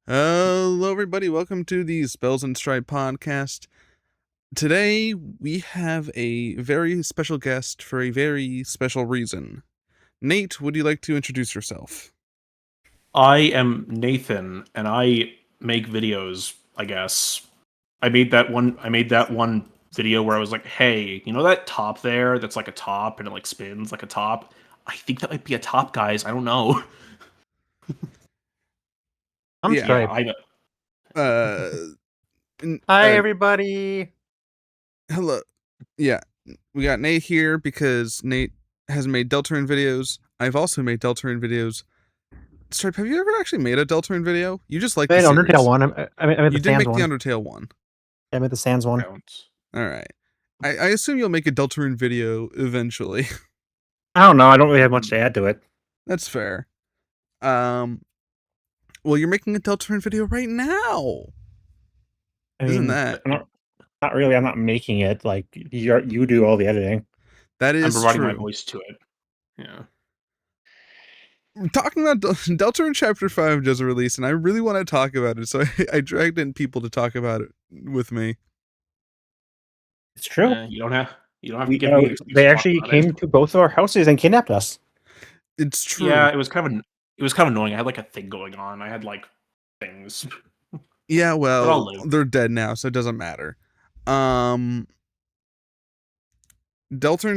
Hello, everybody. Welcome to the Spells and Stripe podcast. Today, we have a very special guest for a very special reason. Nate, would you like to introduce yourself? I am Nathan, and I make videos. I guess I made that one. I made that one video where I was like, "Hey, you know that top there? That's like a top, and it like spins like a top. I think that might be a top, guys. I don't know." I'm Yeah. Stripe. I Hi, everybody. Hello. Yeah, we got Nate here because Nate has made Deltarune videos. I've also made Deltarune videos. Stripe, have you ever actually made a Deltarune video? You just like I the made series. Undertale one. I made You the did Sans make one. the Undertale one. I made the Sans one. All right. I assume you'll make a Deltarune video eventually. I don't know. I don't really have much to add to it. That's fair. Well, you're making a Deltarune video right now. Isn't that? Not really. I'm not making it. Like you do all the editing. That is I'm providing true. my voice to it. Yeah. Talking about Deltarune Chapter 5 just released, and I really want to talk about it, so I dragged in people to talk about it with me. It's true. You don't have to give me an excuse. They actually came to both of our houses and kidnapped us. It's true. Yeah, it was kind of annoying. I had like a thing going on. I had like things. Yeah, well, they're dead now, so it doesn't matter. Deltarune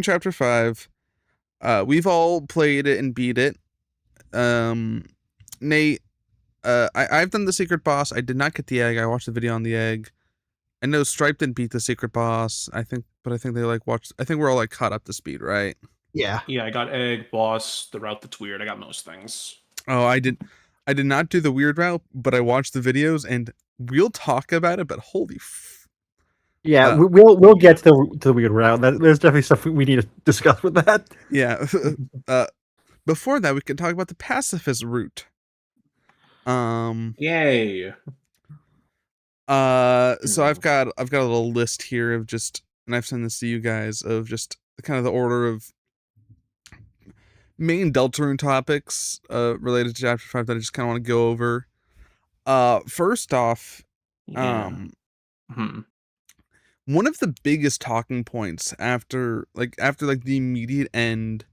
Chapter 5. We've all played it and beat it. Nate, I've done the secret boss. I did not get the egg. I watched the video on the egg. I know Stripe didn't beat the secret boss. I think they like watched. I think we're all like caught up to speed, right? Yeah. Yeah, I got egg, boss, the route that's weird. I got most things. Oh, I did not do the weird route, but I watched the videos, and we'll talk about it. But holy, yeah, we'll get to the weird route. There's definitely stuff we need to discuss with that. Yeah. Before that, we can talk about the pacifist route. Yay. So I've got a little list here of just, and I've sent this to you guys, of just kind of the order of main Deltarune topics related to Chapter 5 that I just kind of want to go over. First off, one of the biggest talking points after the immediate end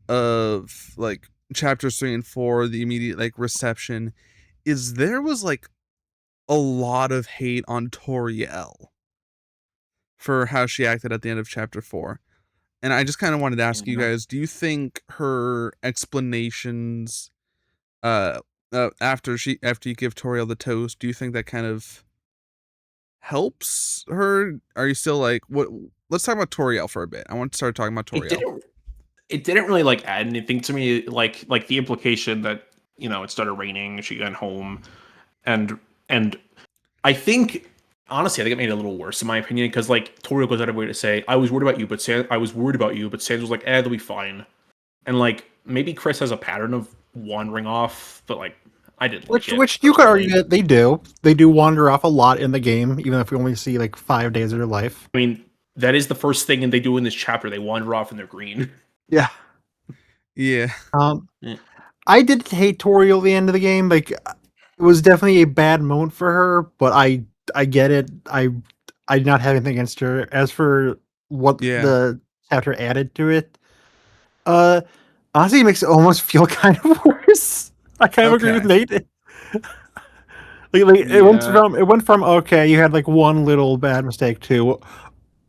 of like chapters 3 and 4, the immediate like reception, is there was like a lot of hate on Toriel for how she acted at the end of chapter 4. And I just kind of wanted to ask you guys, do you think her explanations after you give Toriel the toast, do you think that kind of helps her? Are you still like, what? Let's talk about Toriel for a bit. I want to start talking about Toriel. It didn't really like add anything to me, like the implication that, you know, it started raining, she got home, and I think honestly, I think it made it a little worse in my opinion, because like Toriel goes out of her way to say, I was worried about you, but Sans was like, they'll be fine. And like maybe Chris has a pattern of wandering off, but like I didn't like it. Which you could argue that they do. They do wander off a lot in the game, even if we only see like 5 days of their life. I mean, that is the first thing they do in this chapter. They wander off and they're green. Yeah. Yeah. I did hate Toriel at the end of the game. Like, it was definitely a bad moment for her, but I get it. I did not have anything against her. As for what the chapter added to it, honestly, it makes it almost feel kind of worse. I kind of agree with Nate. It went from okay, you had like one little bad mistake to,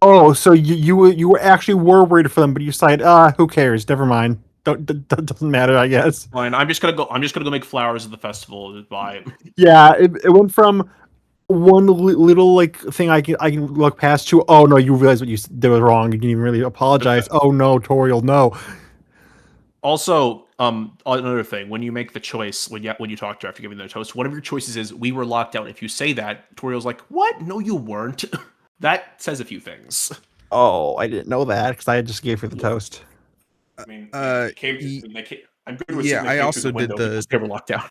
oh, so you were actually worried for them, but you decided, who cares? Never mind. Doesn't matter, I guess. Fine. I'm just gonna go make flowers at the festival. Bye. Yeah, it went from one little like thing I can look past to, oh no, you realize what you did was wrong. You didn't even really apologize. Oh no, Toriel, no. Also, another thing, when you make the choice, when you talk to her after giving the toast, one of your choices is, we were locked out. If you say that, Toriel's like, what? No, you weren't. That says a few things. Oh, I didn't know that because I just gave her the toast. I mean, I'm good with I also did they were locked out.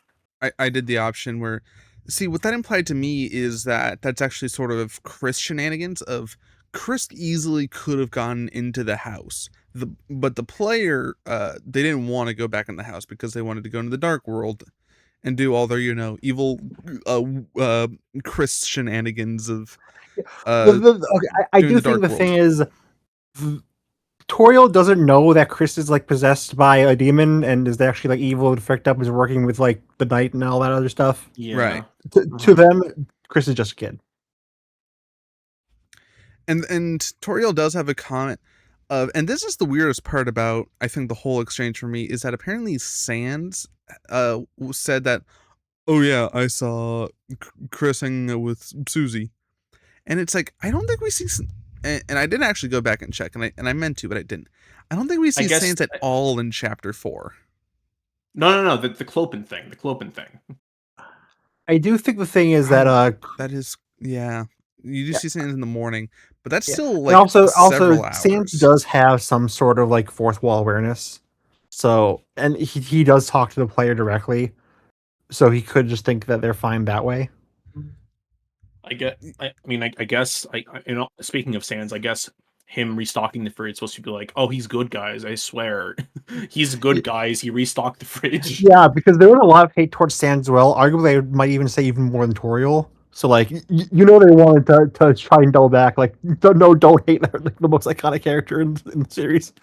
I did the option where, see, what that implied to me is that that's actually sort of Chris shenanigans of Chris easily could have gone into the house. But the player, they didn't want to go back in the house because they wanted to go into the dark world. and do all their, evil uh uh Chris shenanigans of Okay, I doing do the think dark the world. thing is, Toriel doesn't know that Chris is like possessed by a demon and is actually like evil and fricked up, is working with like the knight and all that other stuff. Right. Yeah. To them, Chris is just a kid. And Toriel does have a comment of, and this is the weirdest part about, I think, the whole exchange for me, is that apparently Sans said that, oh yeah, I saw Chris hanging out with Susie. And it's like, I don't think we see and I didn't actually go back and check, and I meant to, but I didn't. I don't think we I see guess Sans at all in chapter 4. no. The Clopen thing. The Clopen thing. I do think the thing is that Oh, that is, yeah. You do yeah, see Sans in the morning, but that's yeah. still And like also several Sans hours. does have some sort of like fourth wall awareness. So, and he does talk to the player directly, so he could just think that they're fine that way. I guess. Speaking of Sans, I guess him restocking the fridge is supposed to be like, oh, he's good, guys. I swear, he's good, guys. He restocked the fridge. Yeah, because there was a lot of hate towards Sans as well. Arguably, I might even say even more than Toriel. So, like, they wanted to try and double back. Like, don't hate like, the most iconic character in the series.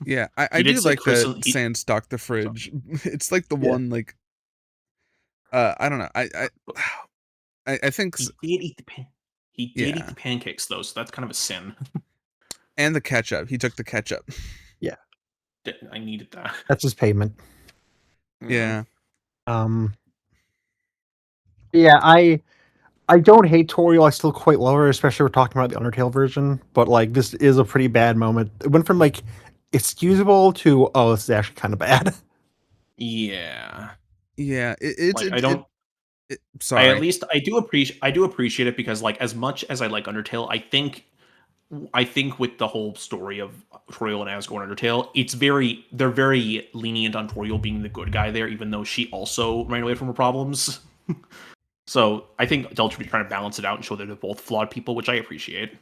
Yeah, I He did do say like Chris. that Sans stocked the So, fridge. It's like the Yeah, one, like, I don't know. I think he did eat the pan. He did eat yeah, the pancakes though, so that's kind of a sin. and the ketchup. He took the ketchup. yeah, I needed that. that's his payment. Yeah. Yeah. Um, yeah, I don't hate Toriel. I still quite love her, especially we're talking about the Undertale version. But like, this is a pretty bad moment. It went from like excusable to, oh, this is actually kind of bad. Yeah. Yeah, it's Like I at sorry. least I do appreciate it because like as much as I like Undertale, I think with the whole story of Toriel and Asgore and Undertale, they're very lenient on Toriel being the good guy there, even though she also ran away from her problems. So I think Deltarune be trying to balance it out and show that they're both flawed people, which I appreciate.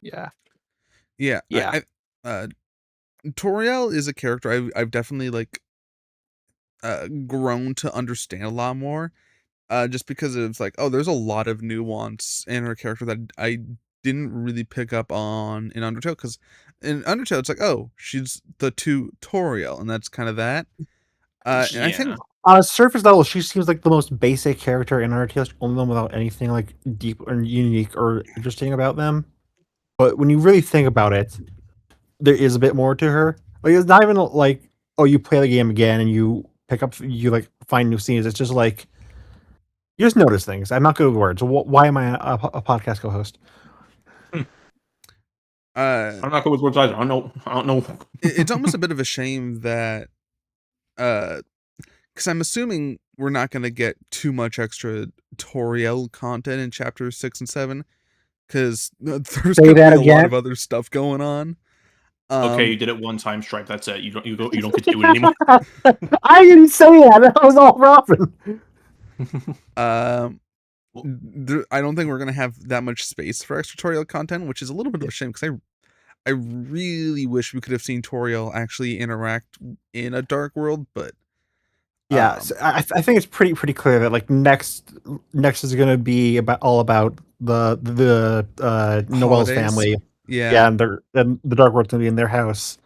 Yeah, Yeah, yeah, Toriel is a character I've definitely like grown to understand a lot more. Just because it's like, oh, there's a lot of nuance in her character that I didn't really pick up on in Undertale, because in Undertale it's like, oh, she's the tutorial, and that's kind of that. And I think Yeah. on a surface level, she seems like the most basic character in Undertale. She's only one without anything like deep or unique or interesting about them. But when you really think about it, there is a bit more to her. Like, it's not even like, oh, you play the game again and you like find new scenes. It's just like you just notice things. I'm not good with words. Why am I a podcast co-host? uh, I'm not good with words either. I don't know. it's almost a bit of a shame that because I'm assuming we're not going to get too much extra Toriel content in chapters 6 and 7, because there's Say going to that be a lot again. of other stuff going on. Okay, Um, you did it one time, Stripe. That's it. You don't get to do it anymore. I didn't say that. That was all Robin. um, Well, I don't think we're gonna have that much space for extra Toriel content, which is a little bit of Yeah. a shame, because I really wish we could have seen Toriel actually interact in a dark world, but Yeah, so I think it's pretty clear that like next is gonna be about the Noel's holidays, family. Yeah, yeah, and the Dark World's gonna be in their house.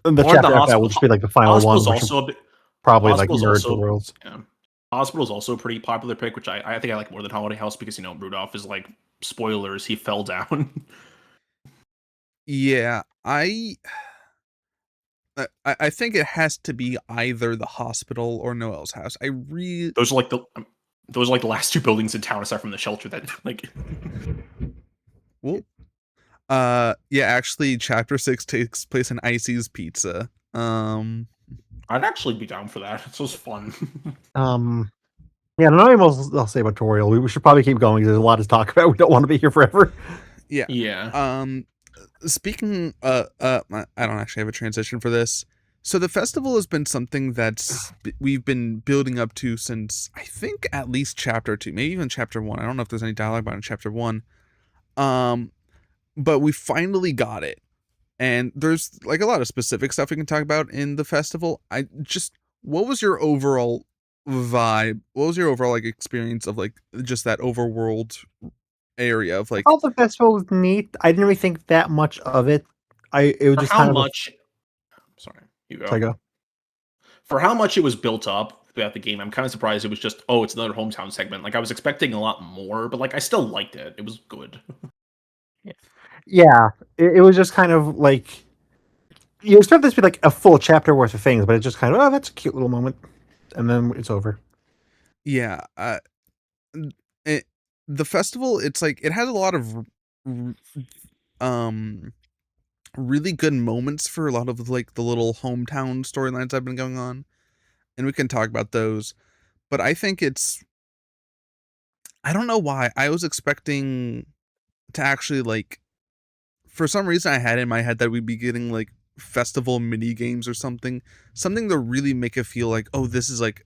And the or the chapter after that will hospital. just be like the final one, Hospital's which will also a bit. probably like Hospital's merge the also. worlds. Yeah. Hospital's also a pretty popular pick, which I think I like more than Holiday House because Rudolph is like spoilers. He fell down. yeah. I think it has to be either the hospital or Noel's house. those are like the those are like the last two buildings in town aside from the shelter that like. Well, yeah. Actually, chapter 6 takes place in Icy's Pizza. I'd actually be down for that. It's just fun. Um, yeah, not even else I'll say about Toriel. We should probably keep going. There's a lot to talk about. We don't want to be here forever. Yeah. Yeah. Speaking, I don't actually have a transition for this. So the festival has been something we've been building up to since, I think, at least chapter 2, maybe even chapter 1. I don't know if there's any dialogue about it in chapter 1. But we finally got it. And there's like a lot of specific stuff we can talk about in the festival. What was your overall vibe. What was your overall like experience of like just that overworld area of I like thought the festival was neat. I didn't really think that much of it. It was For just how kind of a much? Sorry, you go. Tygo. For how much it was built up throughout the game, I'm kind of surprised it was just, oh, it's another hometown segment. Like I was expecting a lot more, but like I still liked it. It was good. Yeah, it was just kind of like you expect this to be like a full chapter worth of things, but it's just kind of, oh, that's a cute little moment, and then it's over. yeah, it, the festival, it's like it has a lot of r- um really good moments for a lot of like the little hometown storylines that have been going on, and we can talk about those. But I think I don't know why I was expecting to actually like, for some reason I had in my head that we'd be getting like festival mini games or something to really make it feel like, oh, this is like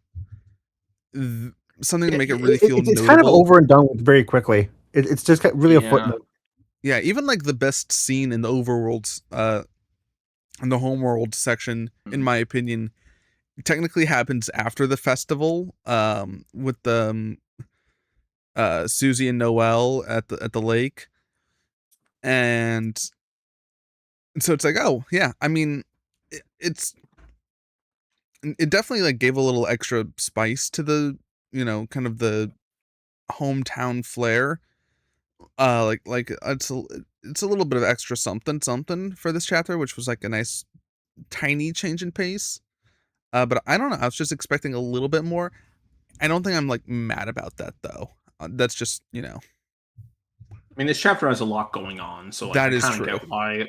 th- something to make it really feel It's kind of notable. over and done with very quickly. It's just really a Yeah. footnote. Yeah, even like the best scene in the overworlds, in the homeworld section, in my opinion, technically happens after the festival, with the Susie and Noelle at the lake, and so it's like, oh yeah, I mean, it's it definitely like gave a little extra spice to the, kind of the hometown flair. Like it's a little bit of extra something something for this chapter, which was like a nice tiny change in pace. But I don't know, I was just expecting a little bit more. I don't think I'm like mad about that though. That's just, I mean, this chapter has a lot going on, so like I that is kind of true. get why.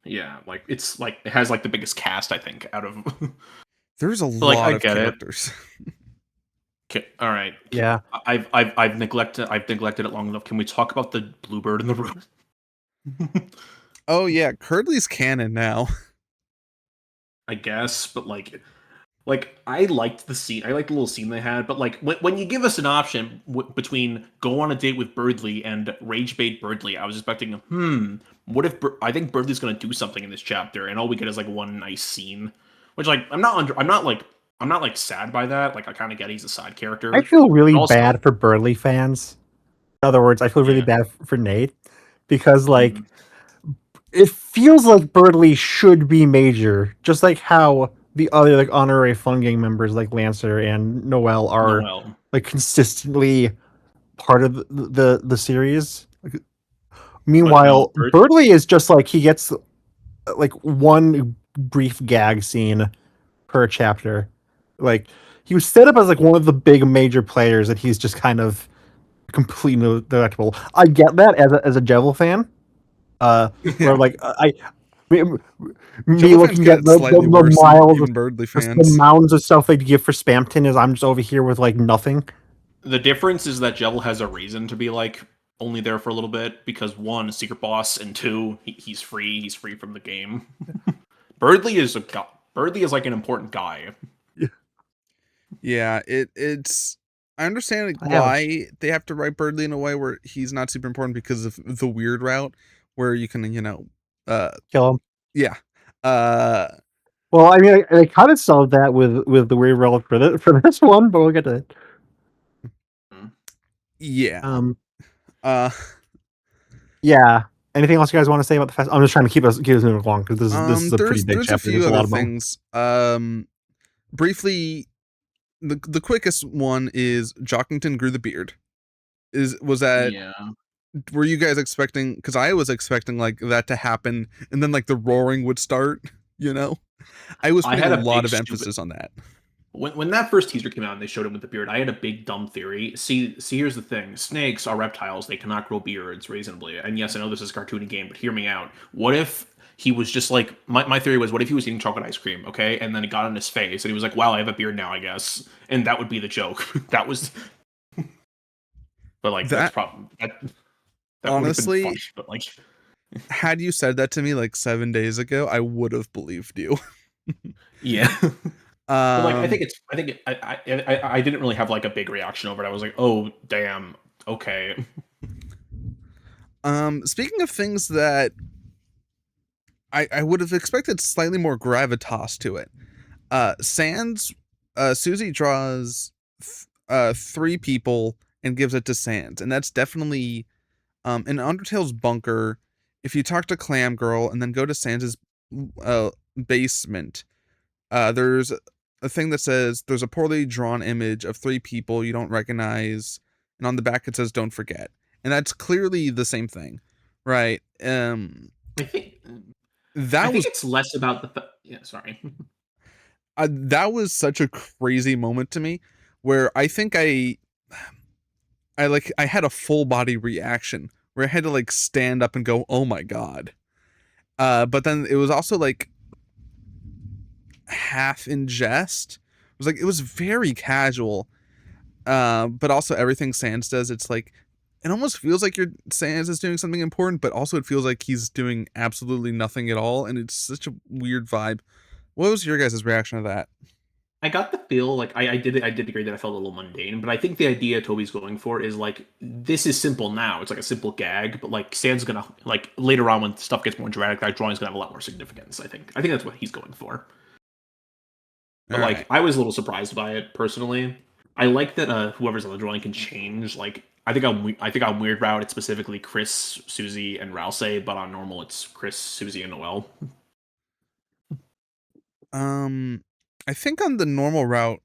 Yeah, like it's like it has like the biggest cast I think out of. There's a But like I lot of get it. characters. Okay, all right. Yeah. I've neglected it long enough. Can we talk about the bluebird in the room? Oh yeah, Curdley's canon now. I guess, but like I liked the scene. I liked the little scene they had. But like when you give us an option between go on a date with Birdley and rage bait Birdley, I was expecting, what if I think Birdley's going to do something in this chapter, and all we get is like one nice scene, which like I'm not like sad by that. Like I kind of get he's a side I character, feel but really also bad for Burley fans. In other words, I feel really yeah. bad for Nate because like Mhm. it feels like Birdley should be major, just like how the other like honorary Fun Gang members like Lancer and Noel are Noel, like consistently part of the series. Like, but no, meanwhile, Birdley is just like he gets like one brief gag scene per chapter. Like he was set up as like one of the big major players, and he's just kind of completely neglectable. I get that as a Devil fan, where yeah. like me, me Juggle fans looking get at it slightly the worse than miles, even Birdly the fans. mounds of stuff they give for Spamton is I'm just over here with like nothing. The difference is that Jebel has a reason to be like only there for a little bit because one, secret boss, and two, he's free. He's free from the game. Birdley is Birdley is like an important guy. Yeah, it's I understand like Ouch. why they have to write Birdley in a way where he's not super important because of the weird route where you can, uh Kill him. yeah. Uh Well, I mean, I kind of solved that with the weird relic for this one, but we'll get to it. yeah. Um, Uh yeah. Anything else you guys want to say about the fest? I'm just trying to keep us moving along because this is a pretty big there's a chapter. few There's a other lot of them. things. Briefly, the quickest one is Jockington grew the beard. Was that, Yeah, were you guys expecting, because I was expecting like that to happen and then like the roaring would start, you know? I was I putting a had a lot big of stupid emphasis on that. when that first teaser came out and they showed him with the beard. I had a big dumb theory. See, here's the thing: snakes are reptiles; they cannot grow beards reasonably. And yes, I know this is a cartoony game, but hear me out. What if he was just like my theory was, what if he was eating chocolate ice cream, okay, and then it got on his face, and he was like, "Wow, I have a beard now, I guess," and that would be the joke. That was, but like that's That probably that would have been honestly, funny, but like had you said that to me like 7 days ago, I would have believed you. yeah. But like, um I think I didn't really have like a big reaction over it. I was like, oh damn, okay. speaking of things that I would have expected slightly more gravitas to it. Sans Susie draws three people and gives it to Sans, and that's definitely in Undertale's bunker. If you talk to Clam Girl and then go to Sans's uh, basement, there's a thing that says there's a poorly drawn image of three people you don't recognize, and on the back it says "Don't forget," and that's clearly the same thing, right? I think I That think was it's less about the yeah, sorry. that was such a crazy moment to me, where I think I had a full body reaction where I had to like stand up and go, "Oh my god!" But then it was also like half in jest. It was very casual. But also everything Sans does, it's like it almost feels like your Sans is doing something important, but also it feels like he's doing absolutely nothing at all, and it's such a weird vibe. What was your guys' reaction to that? I got the feel like I did agree that I felt a little mundane, but I think the idea Toby's going for is like this is simple now. It's like a simple gag, but like Sam's gonna like later on when stuff gets more dramatic, that drawing's gonna have a lot more significance. I think that's what he's going for. All But like right. I was a little surprised by it personally. I like that whoever's on the drawing can change. Like I think on weird route it's specifically Chris, Susie, and Rousey, but on normal it's Chris, Susie, and Noel. Um, I think on the normal route,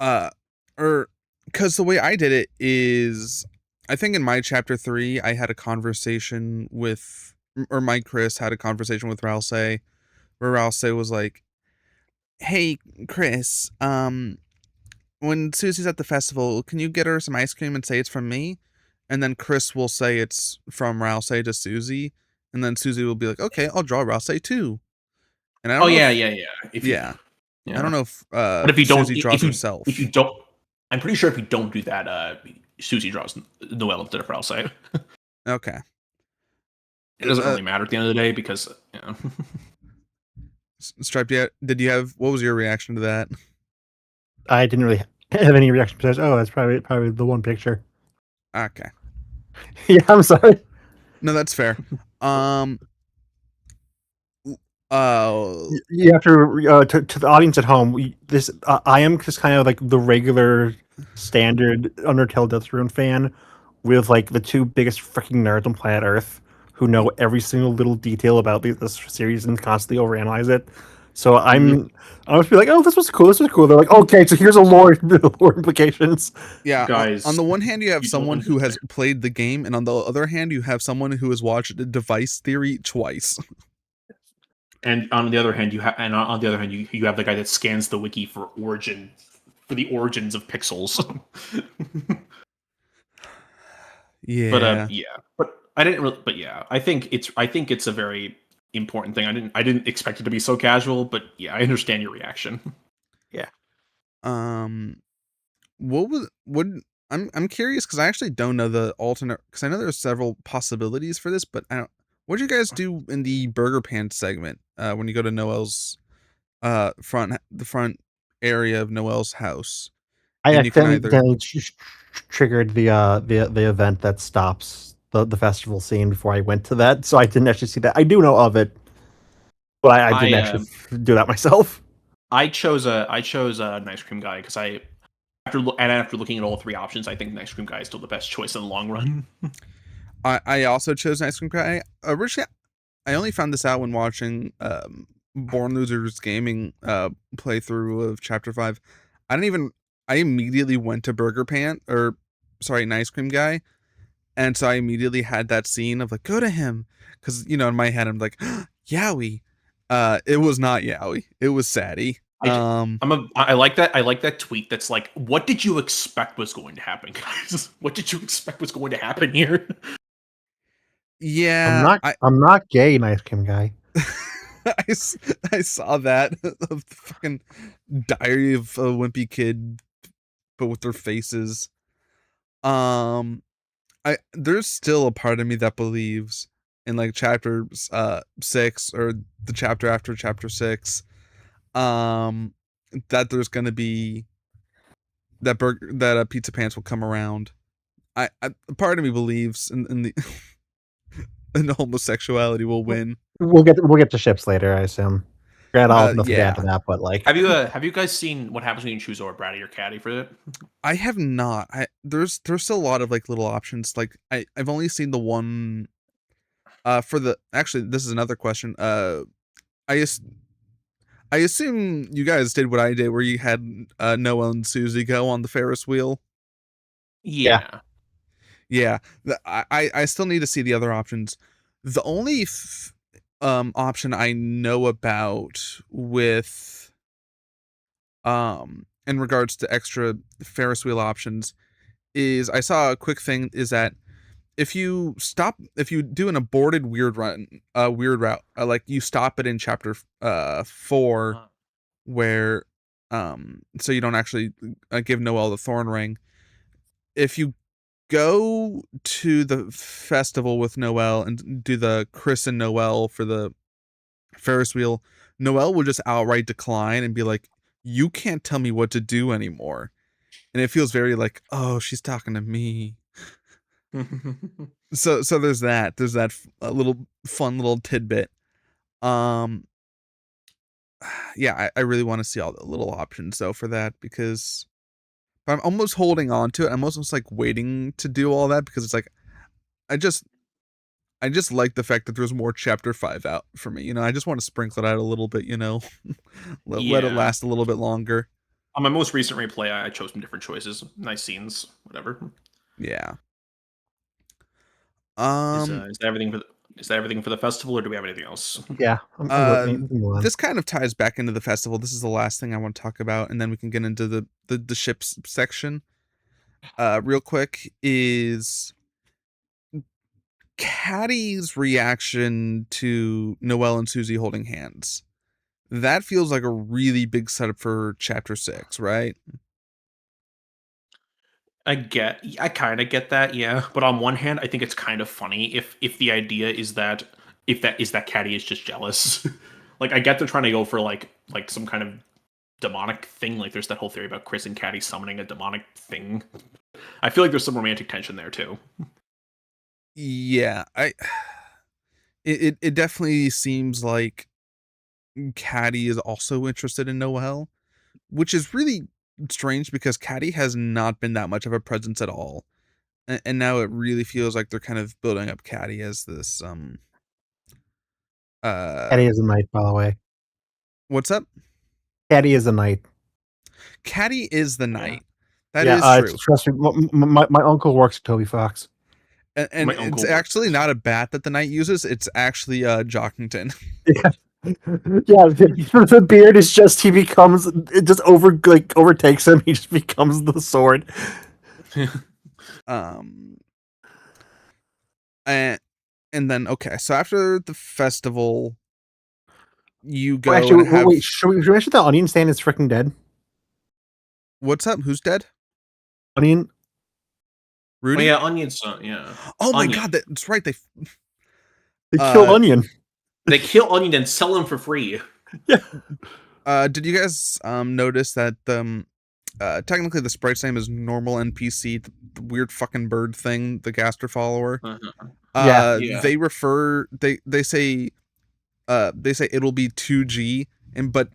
uh, or because the way I did it is, I think in my chapter 3, I had a conversation with, or my Chris had a conversation with Rousey, where Rousey was like, "Hey, Chris, when Susie's at the festival, can you get her some ice cream and say it's from me?" And then Chris will say it's from Rousey to Susie, and then Susie will be like, "Okay, I'll draw Rousey too." And I Oh don't know yeah, if, yeah, yeah. If you yeah, I yeah. don't know if But if you don't, Susie draws if you herself. don't, I'm pretty sure if you don't do that, Susie draws Noelle instead of Rouse. It Okay. doesn't Uh, really matter at the end of the day because Stripe, did you have, what was your reaction to that? I didn't really have any reaction besides, oh, that's probably the one picture. Okay. Yeah, I'm sorry. No, that's fair. Um, uh, You have to the audience at home. I am just kind of like the regular standard Undertale Deltarune fan with like the two biggest freaking nerds on planet Earth who know every single little detail about this series and constantly overanalyze it. So I must be like, oh, this was cool. This was cool. They're like, okay, so here's a lore implications. yeah, on guys, the one hand, you have you don't someone who has understand. played the game, and on the other hand, you have someone who has watched Device Theory twice. And on the other hand, you have the guy that scans the wiki for the origins of pixels. But Yeah. yeah, but I didn't really. But yeah, I think it's a very important thing. I didn't expect it to be so casual, but yeah, I understand your reaction. Yeah. Um, what I'm curious because I actually don't know the alternate, because I know there's several possibilities for this, but I don't. What did you guys do in the Burger Pants segment when you go to Noel's the front area of Noel's house, I and you can either, accidentally triggered the event that stops the festival scene before I went to that, so I didn't actually see that. I do know of it, but I didn't I actually do that myself. I chose a an ice cream guy because after looking at all three options, I think an ice cream guy is still the best choice in the long run. I also chose an ice cream guy. Originally, I only found this out when watching Born Losers Gaming playthrough of Chapter 5. I didn't even. I immediately went to Burger Pant, or sorry, an ice cream guy, and so I immediately had that scene of like, go to him, because in my head I'm like, Yowie. It was not Yowie. It was Sadie. I j- I like that. I like that tweet. That's like, what did you expect was going to happen, guys? What did you expect was going to happen here? I'm Yeah, not I'm not gay, nice Kim guy. I saw that of the fucking Diary of a Wimpy Kid, but with their faces. Um, there's still a part of me that believes in like chapter 6, or the chapter after chapter 6, um, that there's gonna be that Pizza Pants will come around. I part of me believes in the in homosexuality will win. We'll get to ships later, I assume. forgot all nothing to Yeah. add to that, but like, Have you guys seen what happens when you choose over Bratty or Caddy for it? I have not. There's still a lot of like little options. Like I've only seen the one for the actually this is another question. I as- I assume you guys did what I did where you had Noah and Susie go on the Ferris wheel. Yeah. Yeah. Yeah. I still need to see the other options. The only option I know about with in regards to extra Ferris wheel options is I saw a quick thing is that if you do an aborted weird route, like you stop it in chapter 4 Uh, where so you don't actually give Noelle the thorn ring. If you go to the festival with Noelle and do the Chris and Noelle for the Ferris wheel, Noelle will just outright decline and be like, "You can't tell me what to do anymore." And it feels very like, "Oh, she's talking to me." So there's that. There's that little fun little tidbit. Um, yeah, I really want to see all the little options though for that because I'm almost holding on to it. I'm almost like waiting to do all that because it's like I just I just like the fact that there's more chapter 5 out for me. I just want to sprinkle it out a little bit, let it yeah. last a little bit longer. On my most recent replay, I chose some different choices. Nice scenes, whatever. Yeah. Is that everything for is that everything for the festival, or do we have anything else? Yeah, I'm Uh, good. Move on. this kind of ties back into the festival. This is the last thing I want to talk about, and then we can get into the ships section. Real quick is Caddy's reaction to Noelle and Susie holding hands. That feels like a really big setup for chapter 6, right? I kind of get that, yeah. But on one hand, I think it's kind of funny if the idea is that that Caddy is just jealous. Like I get they're trying to go for like some kind of demonic thing. Like there's that whole theory about Chris and Caddy summoning a demonic thing. I feel like there's some romantic tension there too. Yeah, it definitely seems like Caddy is also interested in Noelle, which is really strange because Caddy has not been that much of a presence at all. And now it really feels like they're kind of building up Caddy as this uh Caddy is a knight, by the way. what's up? Caddy is a knight. Caddy is the Yeah. knight. That Yeah, is true. trust me. My uncle works at Toby Fox. And My it's uncle works. actually not a bat that the knight uses, it's actually Jockington. Yeah, yeah. The beard is just it just overtakes him. He just becomes the sword. um and and then okay, so after the festival you Oh, go actually, and have wait. Should we mention that Onion Stand is freaking dead? what's up? Who's dead? Onion. Oh Rudy? yeah, Onion's son. Yeah, Oh my god, Onion. that's right. They killed Uh Onion. They kill Onion and sell him for free. Yeah. did you guys notice that technically the sprite's name is normal NPC, the weird fucking bird thing, the Gaster follower. Uh-huh. Yeah. Yeah. They say it'll be 2G but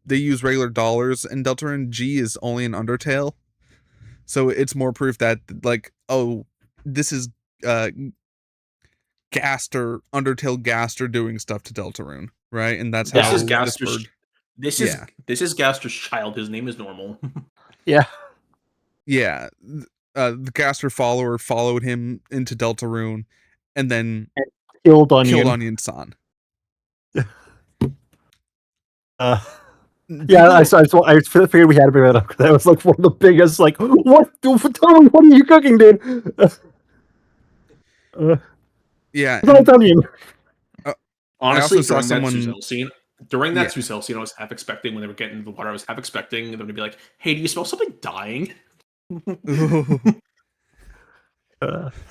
they use regular dollars in Deltarune. G is only an Undertale. So it's more proof that like, oh, this is Undertale Gaster doing stuff to Deltarune, right? And that's This how is Yeah. this Gaster's. bird. This Yeah. is Gaster's child. His name is Normal. Yeah. Yeah. The Gaster follower followed him into Deltarune and then Killed killed Onion. Onion-san. Uh, yeah, People don't I figured we had to bring that up because that was like one of the biggest. Like, what? Tell me, what are you cooking, dude? yeah, It's and Onion. I also Honestly, saw during that someone Suzelle scene, during that yeah. Suzelle scene, I was half expecting when they were getting into the water. I was half expecting them to be like, "Hey, do you smell something dying?"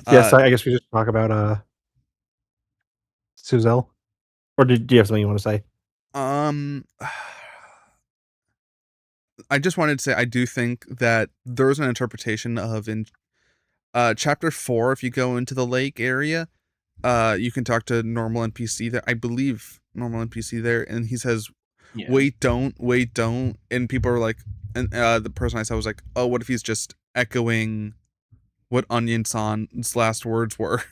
Yes, uh I guess we just talk about Suzelle. Or do you have something you want to say? um I just wanted to say I do think that there's an interpretation of in chapter 4 if you go into the lake area you can talk to normal NPC there. I believe normal NPC there, and he says, Yeah. wait, don't. And people are like, and the person I saw was like, oh, what if he's just echoing what Onion San's last words were?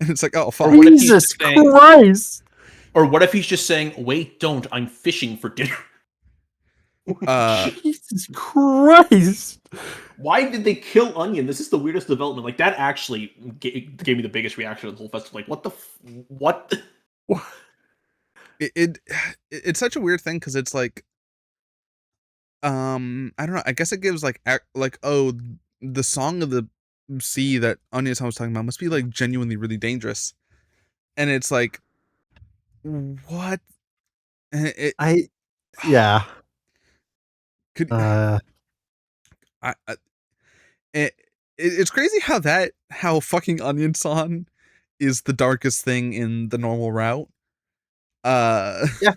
And it's like, oh, fuck. Or what if he's Jesus just saying, Christ! or what if he's just saying, wait, don't, I'm fishing for dinner. Jesus Christ! Why did they kill Onion? This is the weirdest development. Like, that actually gave me the biggest reaction of the whole festival. Like, what the what? It's such a weird thing because it's like, I don't know. I guess it gives like oh, the song of the sea that Onion San was talking about must be like genuinely really dangerous, and it's like, what? And yeah. Could Uh, it's crazy how fucking Onion San is the darkest thing in the normal route. Yeah.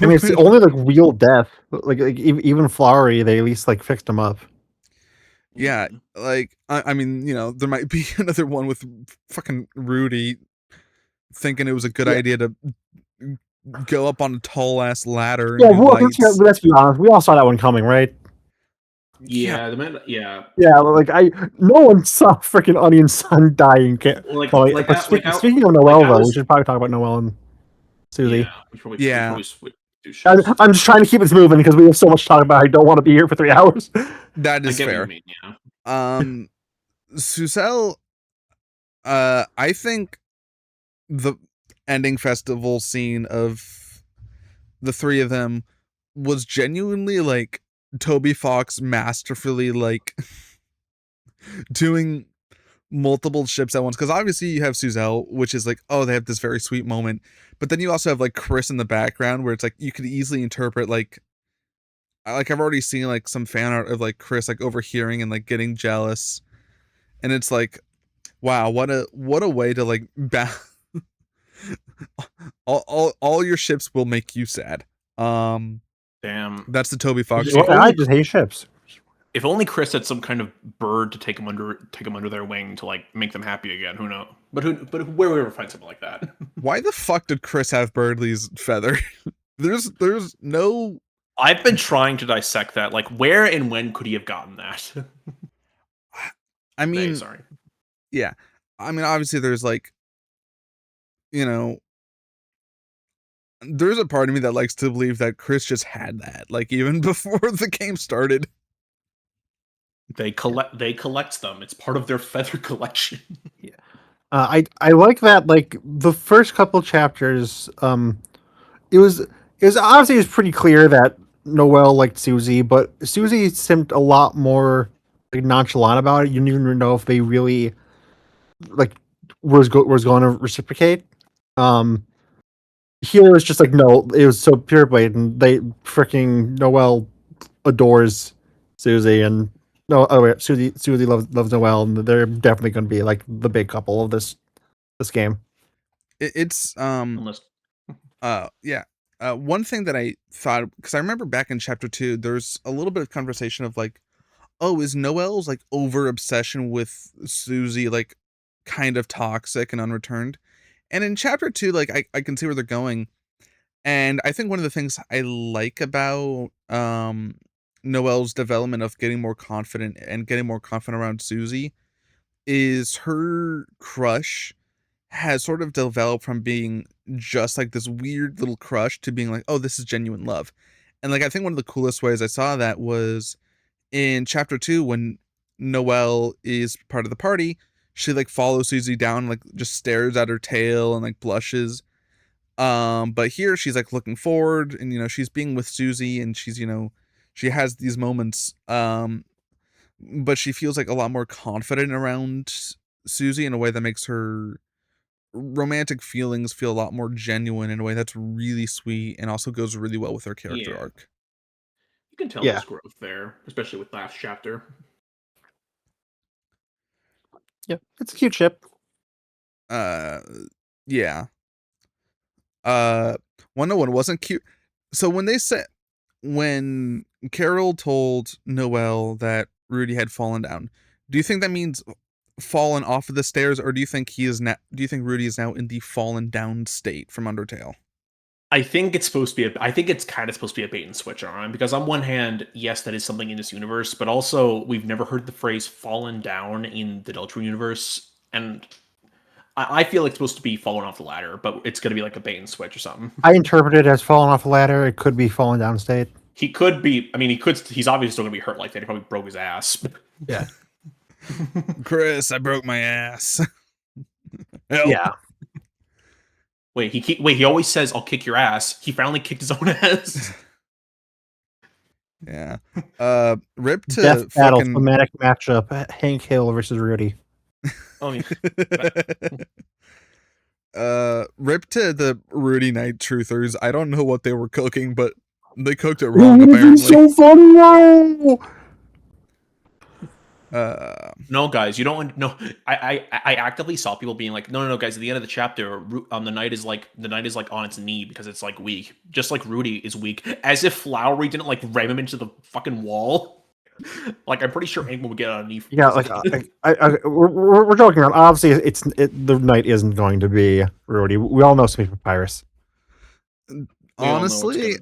I mean, it's the only like real death. Like even Flowery, they at least like fixed him up. Yeah, like I mean, you know, there might be another one with fucking Rudy thinking it was a good idea to go up on a tall ass ladder and Yeah, do well, lights. let's be honest. We all saw that one coming, right? Yeah, the man. Yeah, like no one saw freaking Onion Sun dying. But speaking of Noelle, though, we should probably talk about Noelle and Susie. Yeah, we probably do I'm just trying to keep this moving because we have so much to talk about. I don't want to be here for 3 hours. That is fair. What you mean, yeah. Susel, I think the ending festival scene of the three of them was genuinely like Toby Fox masterfully like doing multiple ships at once, because obviously you have Suzel, which is like, oh, they have this very sweet moment, but then you also have like Chris in the background where it's like you could easily interpret like I've already seen like some fan art of like Chris like overhearing and like getting jealous, and it's like, wow, what a way to like all your ships will make you sad. Damn, that's the Toby Fox. I just hate ships. If only Chris had some kind of bird to take them under their wing to like make them happy again. Who knows? But where would we ever find something like that? Why the fuck did Chris have Birdley's feather? there's no. I've been trying to dissect that. Like, where and when could he have gotten that? I mean, sorry. Yeah, I mean, obviously, there's like, you know, there's a part of me that likes to believe that Chris just had that, like, even before the game started. They collect them. It's part of their feather collection. Yeah. I like that. Like the first couple chapters, it was obviously it was pretty clear that Noelle liked Susie, but Susie seemed a lot more like nonchalant about it. You didn't even know if they really like was going to reciprocate. Here it was just like no, it was so pure blatant. They freaking Noelle adores Susie, and no, oh wait, Susie loves Noelle, and they're definitely going to be like the big couple of this game. It's yeah. One thing that I thought, because I remember back in chapter 2, there's a little bit of conversation of like, oh, is Noelle's like over obsession with Susie like kind of toxic and unreturned? And in chapter 2, like I can see where they're going. And I think one of the things I like about Noelle's development of getting more confident around Susie is her crush has sort of developed from being just like this weird little crush to being like, oh, this is genuine love. And like I think one of the coolest ways I saw that was in chapter 2 when Noelle is part of the party. She like follows Susie down, like just stares at her tail and like blushes. But here she's like looking forward, and you know she's being with Susie, and she's, you know, she has these moments. But she feels like a lot more confident around Susie in a way that makes her romantic feelings feel a lot more genuine in a way that's really sweet and also goes really well with her character arc. You can tell there's growth there, especially with last chapter. Yeah, it's a cute ship. Yeah. 101 wasn't cute. So when Carol told Noelle that Rudy had fallen down, do you think that means fallen off of the stairs, or do you think he is now? Do you think Rudy is now in the fallen down state from Undertale? I think it's supposed to be. I think it's kind of supposed to be a bait and switch on him, because on one hand, yes, that is something in this universe, but also we've never heard the phrase "fallen down" in the Deltarune universe, and I feel like it's supposed to be falling off the ladder, but it's going to be like a bait and switch or something. I interpret it as falling off a ladder. It could be falling down state. He could be. I mean, he could. He's obviously still going to be hurt like that. He probably broke his ass. Yeah. Chris, I broke my ass. Help. Yeah. Wait, he always says, "I'll kick your ass." He finally kicked his own ass. Yeah. Rip to Death battle fucking thematic matchup: Hank Hill versus Rudy. Oh, yeah. Rip to the Rudy Night truthers. I don't know what they were cooking, but they cooked it wrong, apparently. So funny, bro! No, guys, you don't. No, I actively saw people being like, no, guys. At the end of the chapter, the knight is like on its knee because it's like weak, just like Rudy is weak. As if Flowery didn't like ram him into the fucking wall. Like, I'm pretty sure anyone would get on a knee. Yeah, like we're joking around. Obviously, the knight isn't going to be Rudy. We all know Sweet Papyrus. Honestly,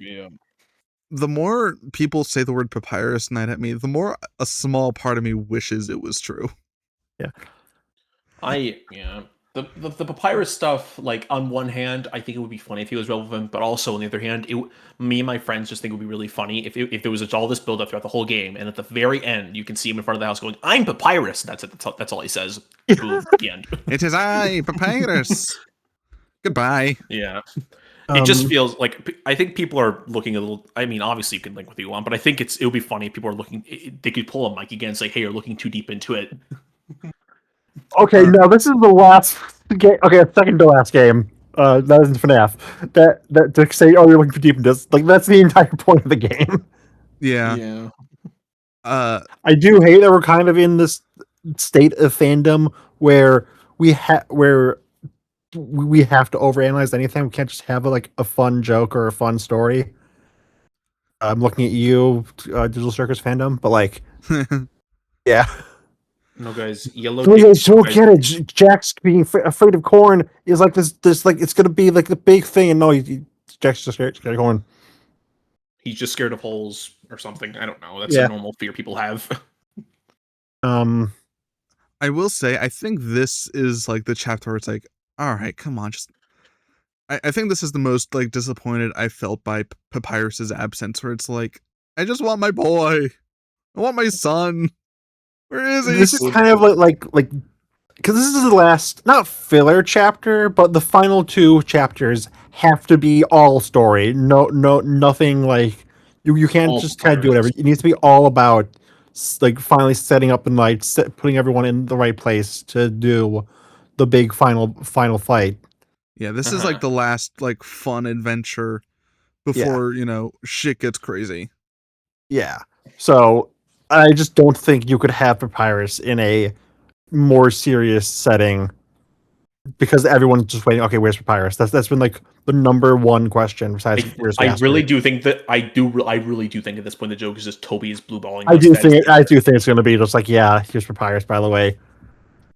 the more people say the word Papyrus Knight at me, the more a small part of me wishes it was true. Yeah. The papyrus stuff, like, on one hand, I think it would be funny if he was relevant, but also on the other hand, me and my friends just think it would be really funny if there was all this build up throughout the whole game, and at the very end, you can see him in front of the house going, "I'm Papyrus." That's it. That's all he says. Boom, the end. It is I, Papyrus. Goodbye. Yeah. It just feels like, I think people are looking a little. I mean, obviously you can link what you want, but I think it would be funny if people are looking. They could pull a mic again and say, "Hey, you're looking too deep into it." Okay, no, this is the last game. Okay, second to last game. That isn't FNAF. That to say, "Oh, you're looking for deep into this," like that's the entire point of the game. Yeah. I do hate that we're kind of in this state of fandom where we have to overanalyze anything. We can't just have a fun joke or a fun story. I'm looking at you, Digital Circus fandom, but like, yeah. No, guys, yellow. Don't get it. Jack's being afraid of corn is like this like it's gonna be like the big thing, and no, Jack's just scared of corn. He's just scared of holes or something. I don't know. That's a normal fear people have. I will say, I think this is like the chapter where it's like, all right, come on, just. I think this is the most like disappointed I felt by Papyrus's absence, where it's like, I just want my boy, I want my son. Where is he? This is kind of like because this is the last, not filler chapter, but the final two chapters have to be all story. No, nothing like you can't All just kind of do whatever. It needs to be all about like finally setting up the night, putting everyone in the right place to do the big final fight. Yeah, this is like the last like fun adventure before shit gets crazy. Yeah, so I just don't think you could have Papyrus in a more serious setting because everyone's just waiting. Okay, where's Papyrus? That's been like the number one question. Besides, where's I Master? really do think that I really do think at this point the joke is just Toby is blue balling. I do think it's going to be just like, yeah, here's Papyrus. By the way,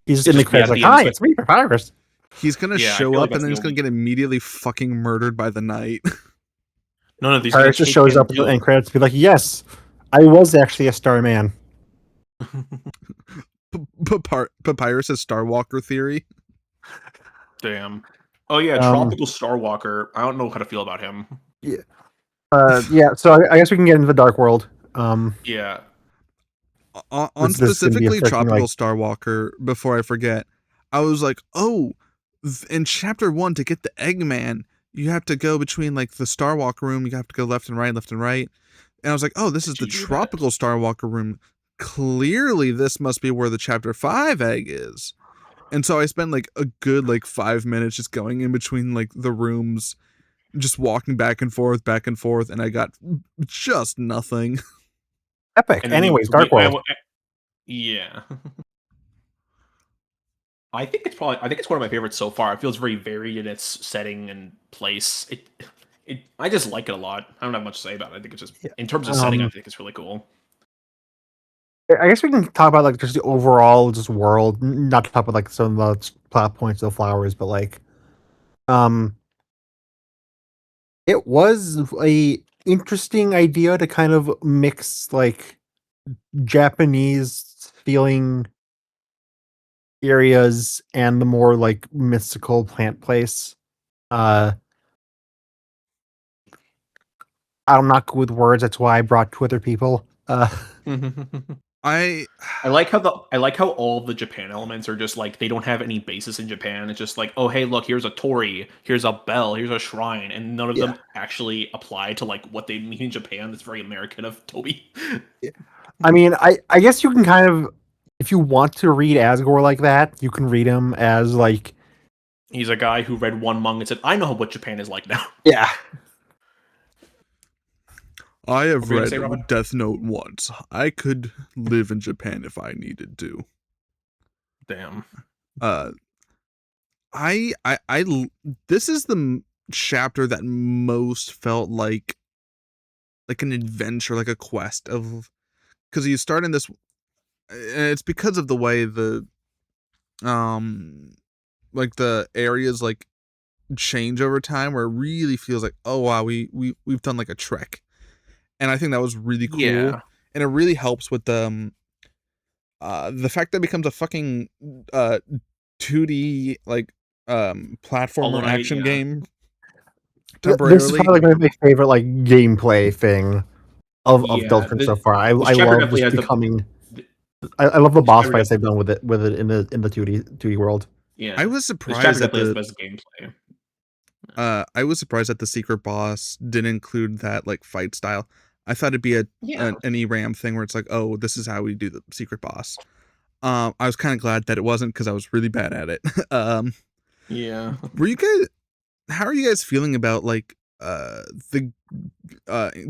he's just in the credits like, hi, it's me, Papyrus. He's gonna show up and then he's gonna get immediately fucking murdered by the knight. No, these Papyrus just shows up in the end credits to be like, yes, I was actually a star man. Papyrus's Starwalker theory. Damn. Oh yeah, tropical Starwalker. I don't know how to feel about him. Yeah. Yeah. So I guess we can get into the Dark World. Yeah. On specifically tropical Starwalker. Before I forget, I was like, oh, in chapter 1 to get the Eggman, you have to go between like the Starwalker room. You have to go left and right. And I was like, oh, this is the tropical Starwalker room. Clearly, this must be where the chapter 5 egg is. And so I spent like a good like 5 minutes just going in between like the rooms, just walking back and forth, and I got just nothing. Epic. Anyways, Dark World. Yeah. I think it's one of my favorites so far. It feels very varied in its setting and place. I just like it a lot. I don't have much to say about it. I think it's just in terms of setting, I think it's really cool. I guess we can talk about like just the overall just world, not to talk about like some of the plot points of flowers, but like, um, it was a interesting idea to kind of mix like Japanese feeling areas and the more like mystical plant place. Uh, I'm not good with words. That's why I brought two other people. I I like how all of the Japan elements are just like they don't have any basis in Japan. It's just like, oh hey, look, here's a torii, here's a bell, here's a shrine, and none of Yeah. them actually apply to like what they mean in Japan. That's very American of Toby. I mean, I guess you can kind of, if you want to read Asgore like that, you can read him as like, He's a guy who read one manga and said, I know what Japan is like now. yeah. I What have were you gonna read say, Robin? Death Note once. I could live in Japan if I needed to. Damn. Uh, this is the chapter that most felt like an adventure, like a quest of, because you start in this, and it's because of the way the like the areas like change over time, where it really feels like, oh wow, we've done like a trek, and I think that was really cool, Yeah. and it really helps with the fact that it becomes a fucking 2D like Hollow platformer Knight, action yeah. game This is temporarily. probably like my favorite like gameplay thing of Yeah. Deltarune so far. This I chapter love definitely just has becoming. the I love the this boss chapter fights they've definitely done with it in the 2D world. I yeah. was This chapter surprised that definitely has the the best gameplay. secret boss didn't include that like fight style. I thought it'd be Yeah. an ERAM thing where it's like, oh, this is how we do the secret boss. I was kind of glad that it wasn't, because I was really bad at it. Yeah. Were you guys? How are you guys feeling about like the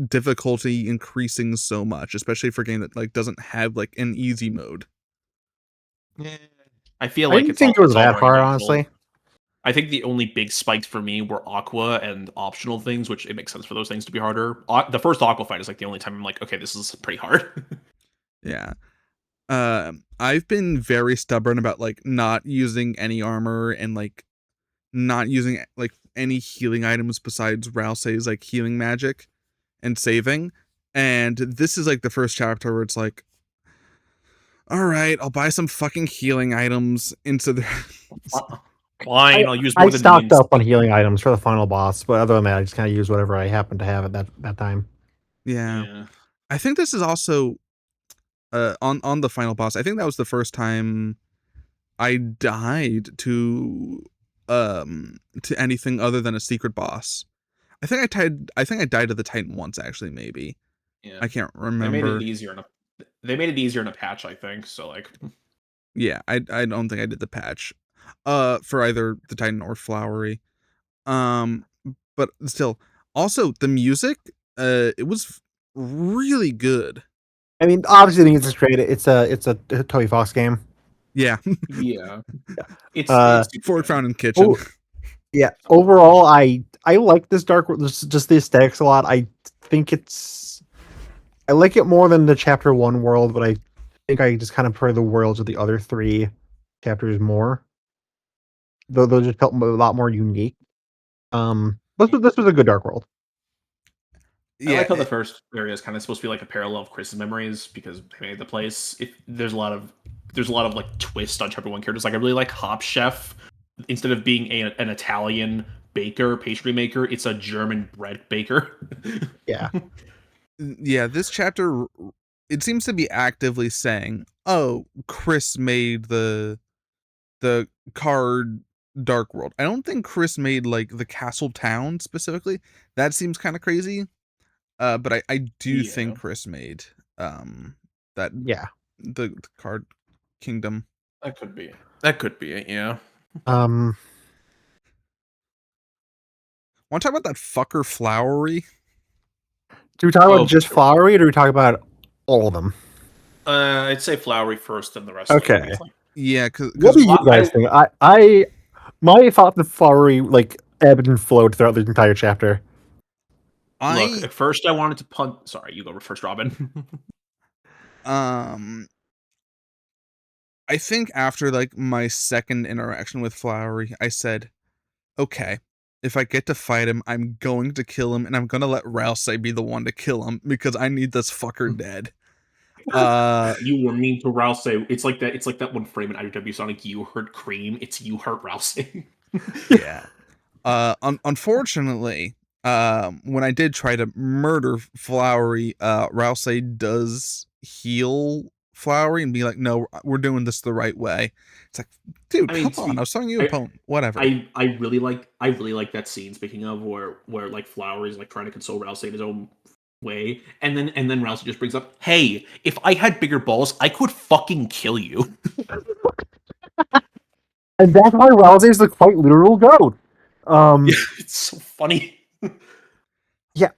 difficulty increasing so much, especially for a game that like doesn't have like an easy mode? I feel I like didn't think it was it's all that very hard, neutral. honestly. I think the only big spikes for me were Aqua and optional things, which it makes sense for those things to be harder. The first Aqua fight is like the only time I'm like, okay, this is pretty hard. Yeah. I've been very stubborn about like not using any armor, and like not using like any healing items besides Rousey's like healing magic and saving. And this is like the first chapter where it's like, all right, I'll buy some fucking healing items into the. Fine, I'll use I more than the stocked up on instinct. healing items for the final boss, but other than that, I just kind of use whatever I happen to have at that time. Yeah, Yeah. I think this is also on the final boss. I think that was the first time I died to anything other than a secret boss. I think I died to the Titan once, actually, maybe. Yeah. I can't They made it remember. easier in a they made it easier in a patch, I think. So like Yeah, I don't think I did the patch. For either the Titan or Flowery. Um but still, also the music, it was really good. I mean, obviously, the music's great. It's a Toby Fox game. Yeah. yeah. Uh, It's super Fork good. Fountain Kitchen. oh yeah. Overall, I like this just the aesthetics a lot. I like it more than the chapter one world, but I think I just kind of prefer the worlds of the other three chapters more. Though those just felt a lot more unique. This was a good Dark World. I Yeah, like how the first area is kind of supposed to be like a parallel of Chris's memories because they made the place. There's a lot of like twists on chapter one characters. Like I really like Hop Chef. Instead of being an Italian baker, pastry maker, it's a German bread baker. Yeah. yeah, this chapter, it seems to be actively saying, "Oh, Chris made the card Dark World." I don't think Chris made like the castle town specifically. That seems kind of crazy. But I do Yeah, think Chris made that Yeah. the card kingdom. that could be. That could be it. Yeah. Um, Want to talk about that fucker Flowery? do we talk about Oh, just Flowery, or do we talk about all of them? I'd say Flowery first, and the rest later. Okay. Because like, Yeah, What because do you guys think? My thought that Flowery like ebbed and flowed throughout the entire chapter. I look, at first I wanted to punt. Sorry, you go first, Robin. I think after like my second interaction with Flowery, I said, okay, if I get to fight him, I'm going to kill him, and I'm gonna let Rousey be the one to kill him because I need this fucker dead. You were mean to Rousey. It's like that. It's like that one frame in IW Sonic. You hurt Cream. It's you hurt Rousey. Yeah. Unfortunately, when I did try to murder Flowery, Rousey does heal Flowery and be like, "No, we're doing this the right way." It's like, dude, I mean, come on! I was telling you, opponent, whatever. I really like that scene. Speaking of where like Flower is like trying to console Rousey in his own way, and then Rousey just brings up, "Hey, if I had bigger balls, I could fucking kill you." And that's why Rousey is the quite literal goat. It's so funny. Yeah.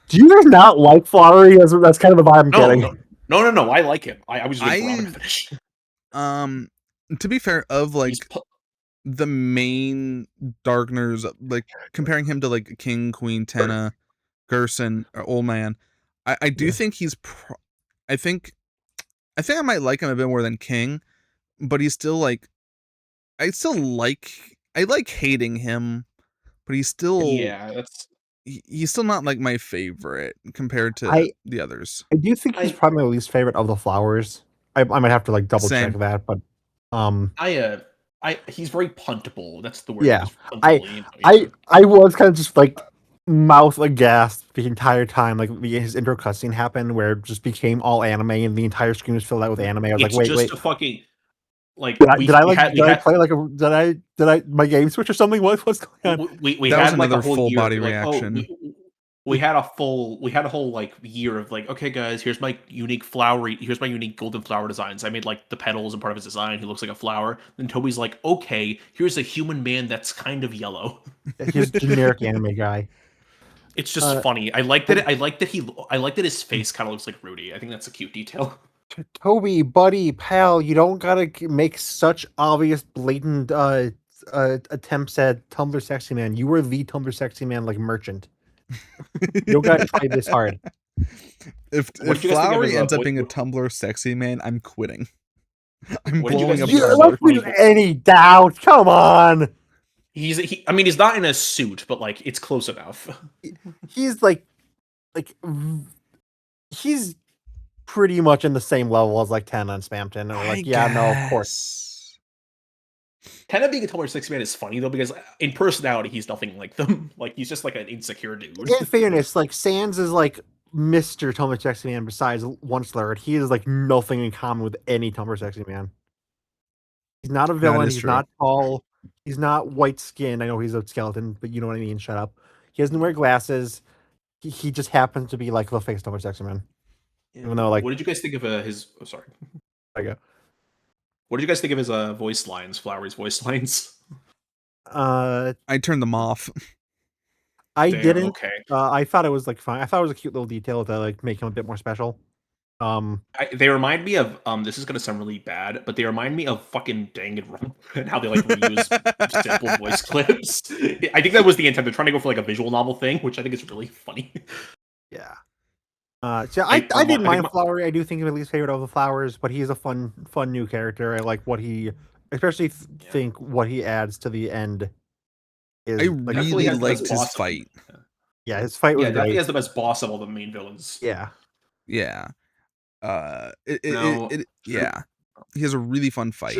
Do you guys not like Flowery? That's kind of the vibe I'm getting. No. I like him. I was waiting for Robin to finish. To be fair, of like the main Darkners, like comparing him to like King, Queen, Tenna, Gerson, or Old Man, I do think he's. I think I might like him a bit more than King, but he's still like. I like hating him, but he's still he's still not like my favorite compared to the others. I do think he's probably my least favorite of the Flowers. I might have to like double check that, but he's very puntable. That's the word. Yeah, I was kind of just like mouth aghast the entire time. Like his intro cutscene happened, where it just became all anime, and the entire screen was filled out with anime. I was like, wait, a fucking like did I my game switch or something? What's going on? We that had was another like a whole full year, body like, reaction. We had a whole like year of like, okay guys, here's my unique golden flower designs. I made like the petals and part of his design. He looks like a flower. Then Toby's like, okay, here's a human man that's kind of yellow. He's a generic anime guy. It's just funny. I like that his face kind of looks like Rudy. I think that's a cute detail. Toby, buddy, pal, you don't gotta make such obvious, blatant attempts at Tumblr sexy man. You were the Tumblr sexy man, like merchant. You don't gotta try this hard. If Flowery ends up being a Tumblr sexy man, I'm quitting. I'm blowing up Tumblr. Any doubt? Come on. I mean, he's not in a suit, but like it's close enough. He's like he's pretty much in the same level as like Tenna and Spamton. And like, no, of course. Tenna being a Tumblr sexy man is funny though, because in personality he's nothing like them. Like he's just like an insecure dude. In fairness, like Sans is like Mr. Tumblr sexy man besides One Slurred. He is like nothing in common with any Tumblr sexy man. He's not a villain, he's not tall, he's not white skinned. I know he's a skeleton, but you know what I mean, shut up. He doesn't wear glasses. He just happens to be like the face Tumblr sexy man. Yeah. Even though, like, what did you guys think of his? Oh, sorry. What did you guys think of his voice lines? Flowery's voice lines. I turned them off. I didn't. Okay. I thought it was like fine. I thought it was a cute little detail to like make him a bit more special. They remind me of this is gonna sound really bad, but they remind me of fucking Danganronpa and how they like reuse simple voice clips. I think that was the intent. They're trying to go for like a visual novel thing, which I think is really funny. Yeah. So I didn't mind Flowery. I do think he's my least favorite of the Flowers, but he's a fun new character. I like what he, especially think what he adds to the end. I really liked his fight. Yeah, his fight was great. He has the best boss of all the main villains. Yeah. Yeah. Yeah. He has a really fun fight.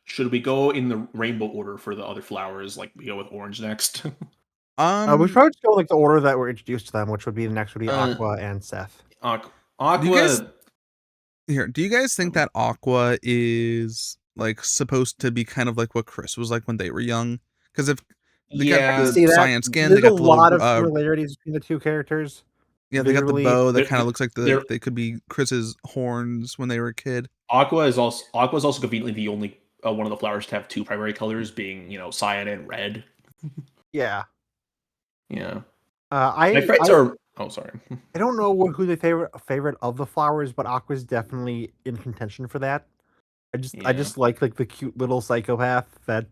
Should we go in the rainbow order for the other flowers? Like we go with orange next. We should probably just go like the order that we're introduced to them, which would be the next would be Aqua and Seth. Aqua. Do you guys think that Aqua is like supposed to be kind of like what Chris was like when they were young? Because if they got the cyan skin, they got the lot of similarities between the two characters. Yeah, they got the bow that kind of looks like they could be Chris's horns when they were a kid. Aqua is also conveniently the only one of the flowers to have two primary colors, being cyan and red. Yeah. Yeah. My friends are. Oh, sorry. I don't know who the favorite of the flowers, but Aqua's definitely in contention for that. I just like the cute little psychopath that.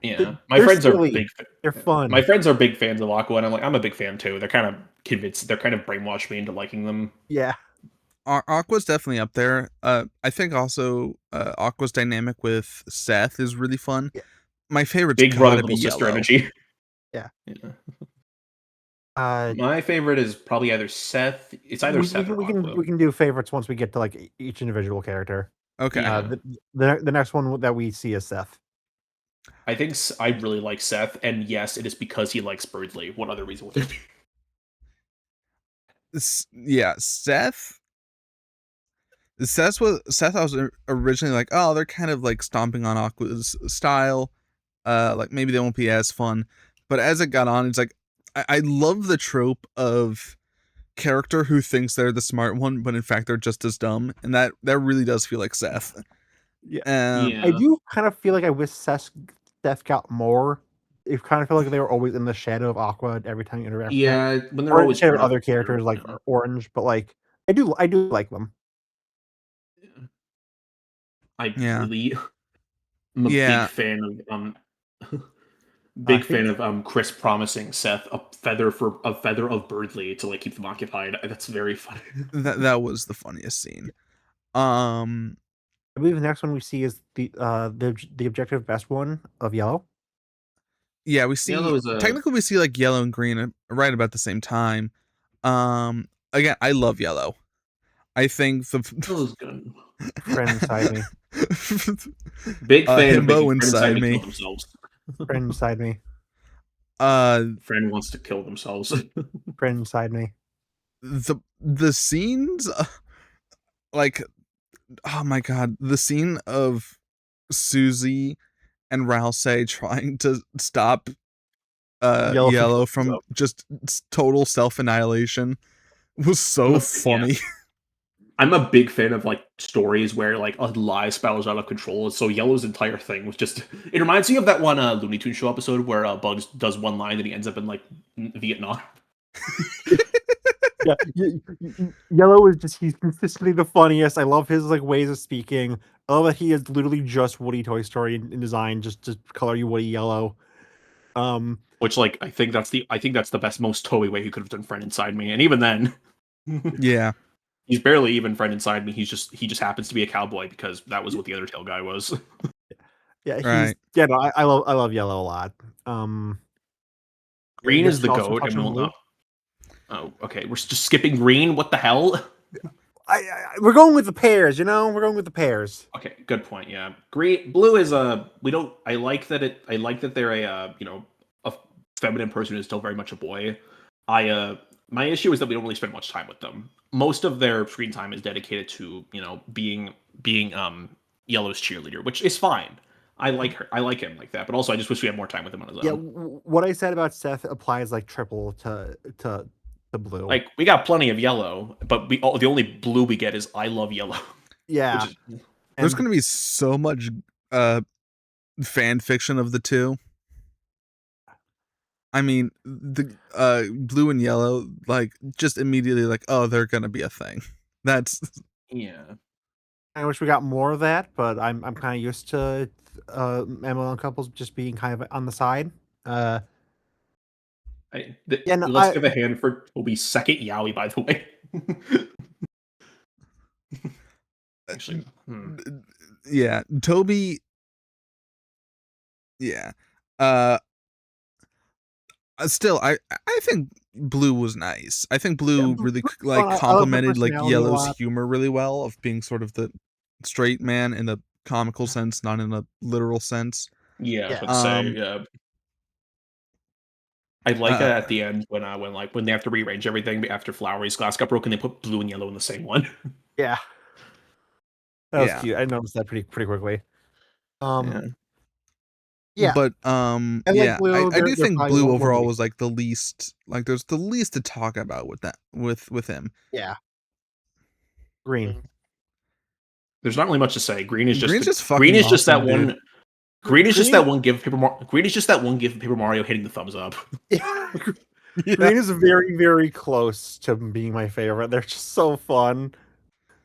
Yeah, my friends are big. They're fun. My friends are big fans of Aqua, and I'm a big fan too. They're kind of they're kind of brainwashed me into liking them. Yeah. Aqua's definitely up there. I think also Aqua's dynamic with Seth is really fun. Yeah. My favorite's Big brother, gotta be little sister Yellow. energy. Yeah. My favorite is probably either Seth. It's either Seth or Aqua. We can do favorites once we get to like each individual character. Okay. Yeah. The next one that we see is Seth. I think I really like Seth, and yes, it is because he likes Birdley. What other reason would there be? Yeah, Seth I was originally like, oh, they're kind of like stomping on Aqua's style. Like maybe they won't be as fun. But as it got on, it's like I love the trope of character who thinks they're the smart one, but in fact they're just as dumb, and that really does feel like Seth. Yeah. Yeah. I do kind of feel like I wish Seth got more. It kind of felt like they were always in the shadow of Aqua every time you interact with them. Yeah, when they're Or always shadow of brought up other with their- characters like yeah. Orange, but like I do like them. I Yeah. really am a Yeah. big fan of Chris promising Seth a feather of Birdley to like keep them occupied. That's very funny. That was the funniest scene. I believe the next one we see is the objective best one of Yellow. Yeah, we see Yellow is a- technically we see like Yellow and Green right about the same time. Again, I love Yellow. I think Yellow's good. Friend inside me. Big fan of Himbo making inside friends me. kill themselves. Friend inside me. Friend wants to kill themselves. Friend inside me. The scenes like, oh my god, the scene of Susie and Rousey trying to stop Yellow from just total self-annihilation was so funny. I'm a big fan of like stories where like a lie spirals out of control. So Yellow's entire thing was just, it reminds me of that one Looney Tunes show episode where Bugs does one line and he ends up in like Vietnam. Yeah, Yellow is just, he's consistently the funniest. I love his like ways of speaking. I love that he is literally just Woody Toy Story in design, just to color you Woody yellow. Which like I think that's the best, most Toei way he could have done Friend Inside Me, and even then, Yeah, he's barely even Friend Inside Me. He just happens to be a cowboy because that was what the other tail guy was. Yeah, he's right. yeah. No, I love Yellow a lot. Green you is the also goat, touch and on we'll Blue? know. Oh, okay. We're just skipping Green. What the hell? We're going with the pairs, you know. We're going with the pairs. Okay, good point. Yeah, Blue is we don't. I like that they're a a feminine person who's still very much a boy. My issue is that we don't really spend much time with them. Most of their screen time is dedicated to being Yellow's cheerleader, which is fine. I like her. I like him like that. But also, I just wish we had more time with him on his own. Yeah, what I said about Seth applies like triple to Blue. Like we got plenty of Yellow, but the only Blue we get is I love Yellow. Yeah, There's gonna be so much fan fiction of the two. I mean, the Blue and Yellow, like just immediately like, oh, they're gonna be a thing. That's Yeah. I wish we got more of that, but I'm kind of used to MLM couples just being kind of on the side. Let's I- give a hand for Toby's second Yowie, by the way. Actually, yeah, Toby. Yeah, still, I think Blue was nice. I think Blue really like I love the complemented like personality a Yellow's lot. humor really well of being sort of the straight man in a comical sense, not in a literal sense. yeah, I was Yeah. about to say, yeah. I like it at the end when they have to rearrange everything after Flowery's glass got broken, they put Blue and Yellow in the same one. Yeah, that was Yeah. cute. I noticed that pretty quickly. Yeah. Yeah, But like yeah, Blue, I do they're think probably Blue more overall unique. was like the least, like there's the least to talk about with that with him. Yeah, Green. There's not really much to say. Green is just Green's just fucking Green is just awesome, that one. dude. Green is just that one give Green is just that one give Paper Mario hitting the thumbs up. Yeah. Yeah. Green is very, very close to being my favorite. They're just so fun.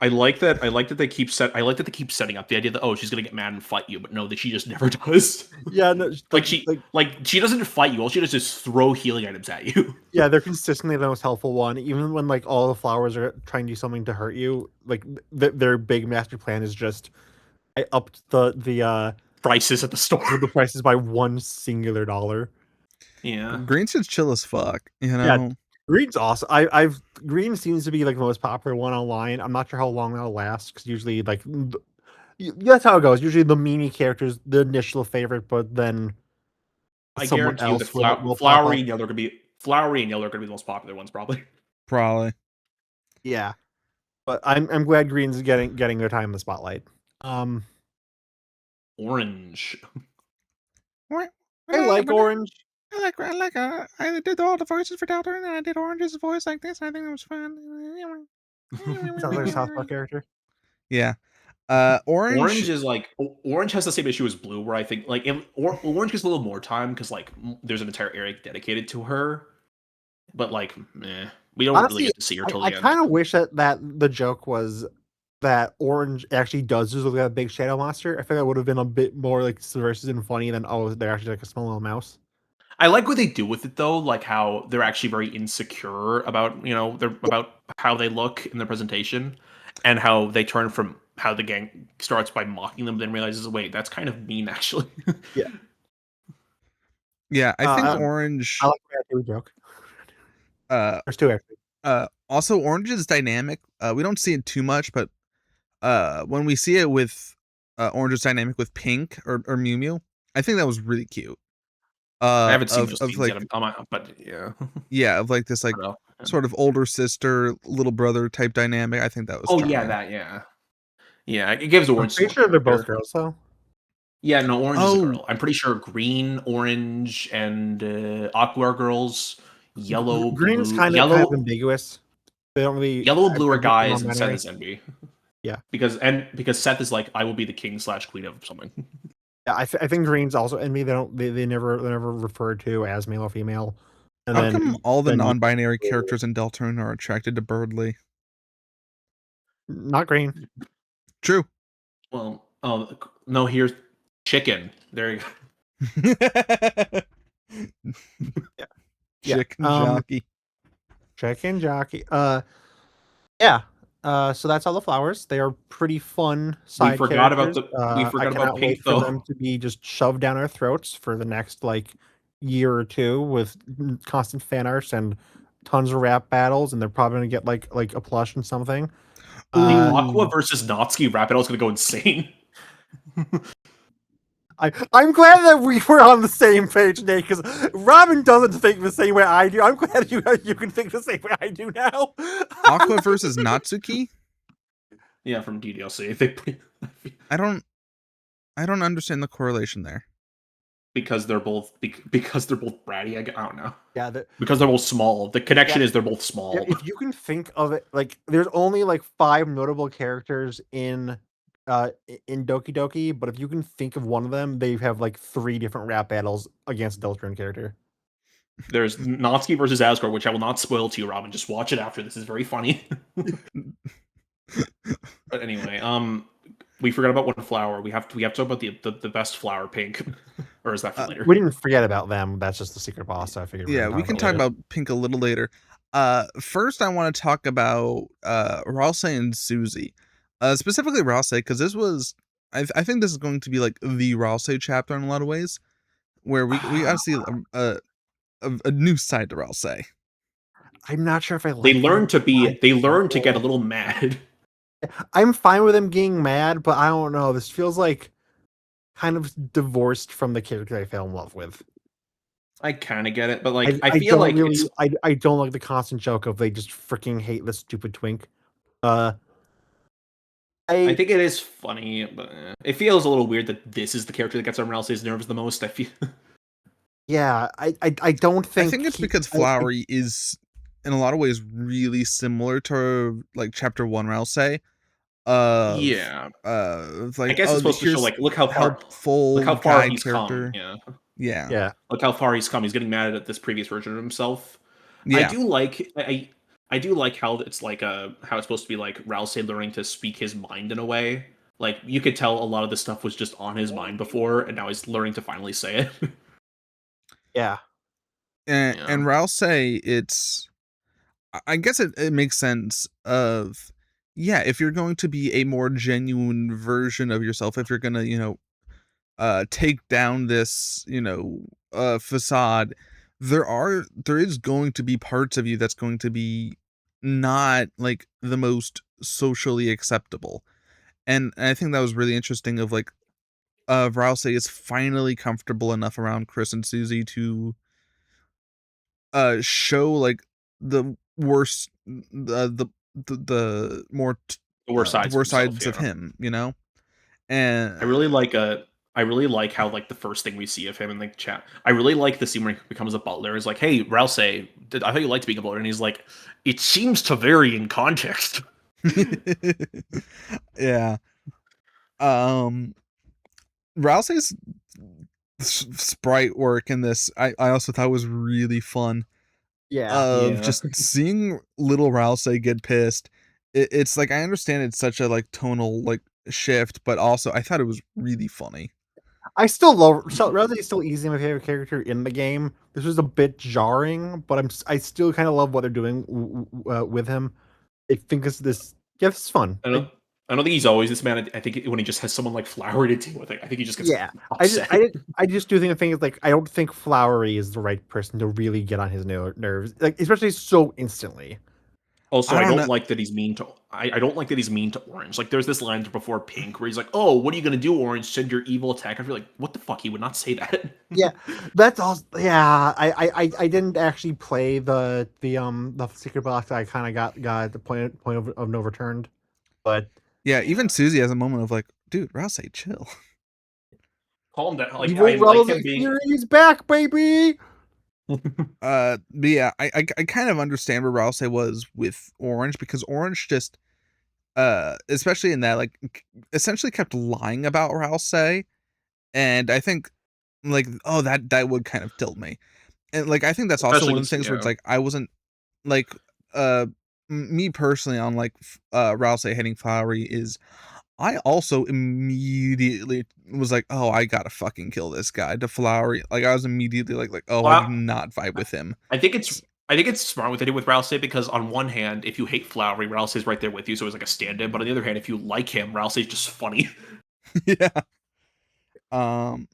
I like that. I like that they keep setting up the idea that she's gonna get mad and fight you, but no, that she just never does. Yeah, no, She doesn't fight you. All she does is throw healing items at you. Yeah, they're consistently the most helpful one. Even when like all the flowers are trying to do something to hurt you, like their big master plan is just I upped the Prices at the store. the prices by $1 singular dollar. Yeah, Green's just chill as fuck, you know. Yeah, Green's awesome. Green seems to be like the most popular one online. I'm not sure how long that'll last because usually like that's how it goes. Usually the meme character's the initial favorite, but then I someone guarantee you else that will pop Flowery up. and Yellow are gonna be the most popular ones, probably. Probably. Yeah, but I'm glad Green's getting their time in the spotlight. Orange. I like Orange. I did all the voices for Deltarune, and I did Orange's voice like this, and I think it was fun. Sounds like a South Park character. Yeah. Orange is like Orange has the same issue as Blue, where I think like Orange gets a little more time because like there's an entire area dedicated to her, but like, we don't Honestly, really get to see her till I the end. kind of wish that the joke was that Orange actually does just look like a big shadow monster. I think that would have been a bit more like subversive and funny than they're actually like a small little mouse. I like what they do with it though, like how they're actually very insecure about about how they look in their presentation, and how they turn from how the gang starts by mocking them, then realizes, wait, that's kind of mean actually. Yeah. Yeah, I think Orange. I like that joke. There's two actually. Also, Orange's dynamic. We don't see it too much, but when we see it with Orange's dynamic with Pink or Mew Mew, I think that was really cute. I haven't seen those scenes like, yet, but yeah. Yeah, of like this like sort of older sister, little brother type dynamic. I think that was charming. Yeah, it gives Orange. I'm pretty sure they're both girls though. Yeah, no, Orange is a girl. I'm pretty sure Green, Orange, and Aqua are girls. Yellow, Green's Blue, kind of ambiguous. They don't really. Yellow and Blue are guys, and Seth anyway. is Envy. Yeah, because Seth is like, I will be the king/queen of something. Yeah, I think Green's also Envy. They never referred to as male or female. And How come all the non-binary characters in Deltarune are attracted to Birdly? Not Green. True. Well, no, here's Chicken. There you go. Chicken jockey. Chicken jockey. Yeah. So that's all the flowers. They are pretty fun side characters. We forgot about Pink, for them to be just shoved down our throats for the next like year or two with constant fan arts and tons of rap battles, and they're probably gonna get like a plush and something. Aqua versus Natsuki rap battle is gonna go insane. I'm glad that we were on the same page, Nate, because Robin doesn't think the same way I do. I'm glad you can think the same way I do now. Aqua versus Natsuki? Yeah, from DDLC. I don't understand the correlation there. Because they're both bratty. I don't know. Yeah, because they're both small. The connection is they're both small. Yeah, if you can think of it, like there's only like 5 notable characters in Doki Doki, but if you can think of one of them, they have like 3 different rap battles against a Deltarune character. There's Natsuki versus Asgore, which I will not spoil to you, Robin. Just watch it after. This is very funny. But anyway, we forgot about one flower. We have to talk about the best flower, Pink. Or is that for later? We didn't forget about them. That's just the secret boss. So I figured. Yeah, we can talk about Pink a little later. First, I want to talk about Ralse and Susie. Specifically Ralse, because this was, I think this is going to be like the Ralse chapter in a lot of ways, where we got to see a new side to Ralse. I'm not sure if I like. They learn to get a little mad. I'm fine with them getting mad, but I don't know. This feels like kind of divorced from the character I fell in love with. I kind of get it, but like I feel like really, I don't like the constant joke of they just freaking hate the stupid twink. I think it is funny, but it feels a little weird that this is the character that gets everyone else's nerves the most. I feel. Yeah, I don't think. I think it's because Flowery is in a lot of ways really similar to like Chapter 1 Ralse. Like, I guess it's supposed to show like look how far he's come. Yeah. Look how far he's come. He's getting mad at this previous version of himself. Yeah. I do like I do like how it's like how it's supposed to be like Rousey learning to speak his mind in a way. Like you could tell a lot of this stuff was just on his mind before, and now he's learning to finally say it. Yeah. And Yeah. Rousey, it's I guess it makes sense of yeah, if you're going to be a more genuine version of yourself, if you're gonna, take down this, facade, there is going to be parts of you that's going to be not like the most socially acceptable. And I think that was really interesting of like Rousey is finally comfortable enough around Chris and Susie to show like the worst the more The worst the sides of worst himself. sides of Yeah. him, and I really like I really like how like the first thing we see of him in the chat. I really like the scene where he becomes a butler. Is like, hey, Rousey, I thought you liked being a butler, and he's like, it seems to vary in context. yeah. Rousey's sprite work in this I also thought was really fun, Yeah. of Yeah. just seeing little Rousey get pissed. It's like I understand it's such a like tonal like shift, but also I thought it was really funny. I still love Rousey is still easily my favorite character in the game. This was a bit jarring, but I still kind of love what they're doing with him. I think this is fun. I don't think he's always this man. I think when he just has someone like Flowery to deal with it, I think he just gets Yeah, upset. I just do think the thing is like I don't think Flowery is the right person to really get on his nerves, like especially so instantly. Also, I I don't don't know. like that he's mean to. I don't like that he's mean to Orange. Like, there's this line before Pink where he's like, "Oh, what are you gonna do, Orange? Send your evil attack?" I feel like, what the fuck? He would not say that. Yeah, that's all. Yeah, I didn't actually play the secret box. I kind of got at the point of no return, but Yeah, Yeah. even Susie has a moment of like, dude, Rousey, chill. Calm down. Like, evil I like Rousey him being. series back, baby. But yeah, I kind of understand where Rousey was with Orange because Orange just especially in that like essentially kept lying about Rousey, and I think like oh that would kind of tilt me. And like I think that's also Especially one of the because, things where it's yeah. like I wasn't like me personally on like Rousey hitting Flowery is I also immediately was like, "Oh, I gotta fucking kill this guy." To Flowery, like I was immediately like, "Oh, I do Well, not vibe with him." I think it's. I think it's smart what they did with Rousey because on one hand, if you hate Flowery, Rousey's right there with you, so it's like a stand-in. But on the other hand, if you like him, Rousey's just funny. Yeah. Um.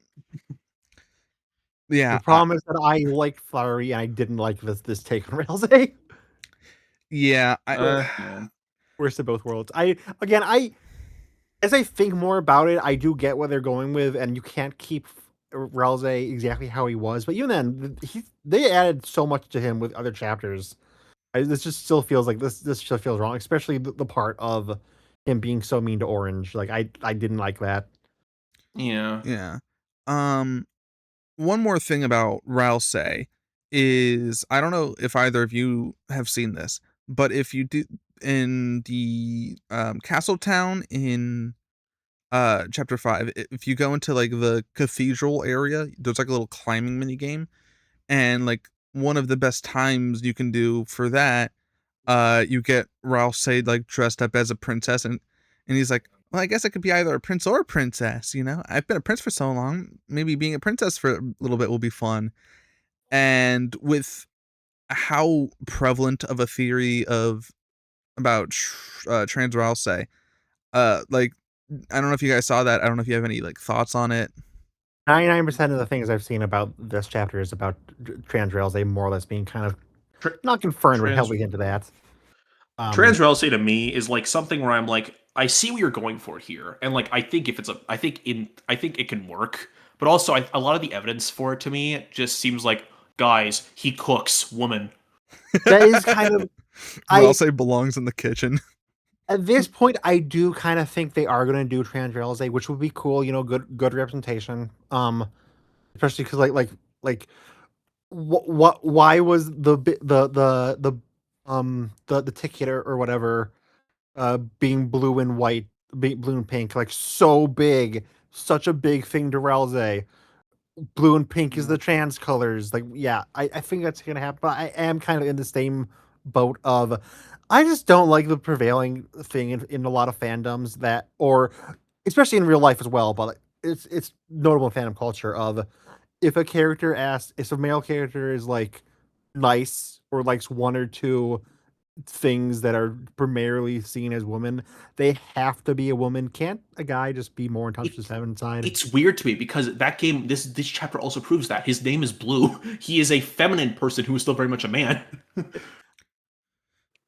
The Yeah. problem is that I liked Flowery and I didn't like this take on Rousey. Yeah. Yeah. Worst of both worlds. I as I think more about it, I do get what they're going with, and you can't keep Rousey exactly how he was. But even then, they added so much to him with other chapters. This just still feels like this still feels wrong, especially the part of him being so mean to Orange. Like I didn't like that. Yeah. Yeah. Um. One more thing about Rousey is I don't know if either of you have seen this, but if you do in the castle town in chapter 5, if you go into like the cathedral area, there's like a little climbing mini game, and like one of the best times you can do for that, you get Rousey like dressed up as a princess, and he's like, well, I guess it could be either a prince or a princess, I've been a prince for so long, maybe being a princess for a little bit will be fun. And with how prevalent of a theory of about trans Rousey, like I don't know if you guys saw that. I don't know if you have any like thoughts on it. 99% of the things I've seen about this chapter is about trans Rousey more or less being kind of Tra- not confirmed, but trans heavily into that. Trans Rousey to me is like something where I'm like, I see what you're going for here, and like I think if it's a, I think it can work, but also a lot of the evidence for it to me just seems like, guys, he cooks, woman. That is kind of I Rousey belongs in the kitchen. at this point I do kind of think they are going to do trans Rousey, which would be cool. Good representation. Especially because like what why was the ticket or whatever being blue and white, blue and pink, like so big, such a big thing to Rousey. Blue and pink is the trans colors. Like, yeah, I think that's gonna happen. But I am kind of in the same boat of I just don't like the prevailing thing in a lot of fandoms that, or especially in real life as well, but it's notable in fandom culture of if a character asks, if a male character is like nice or likes one or two things that are primarily seen as women, they have to be a woman. Can't a guy just be more in touch with his feminine side? It's weird to me because that game, this chapter also proves that his name is Blue. He is a feminine person who is still very much a man.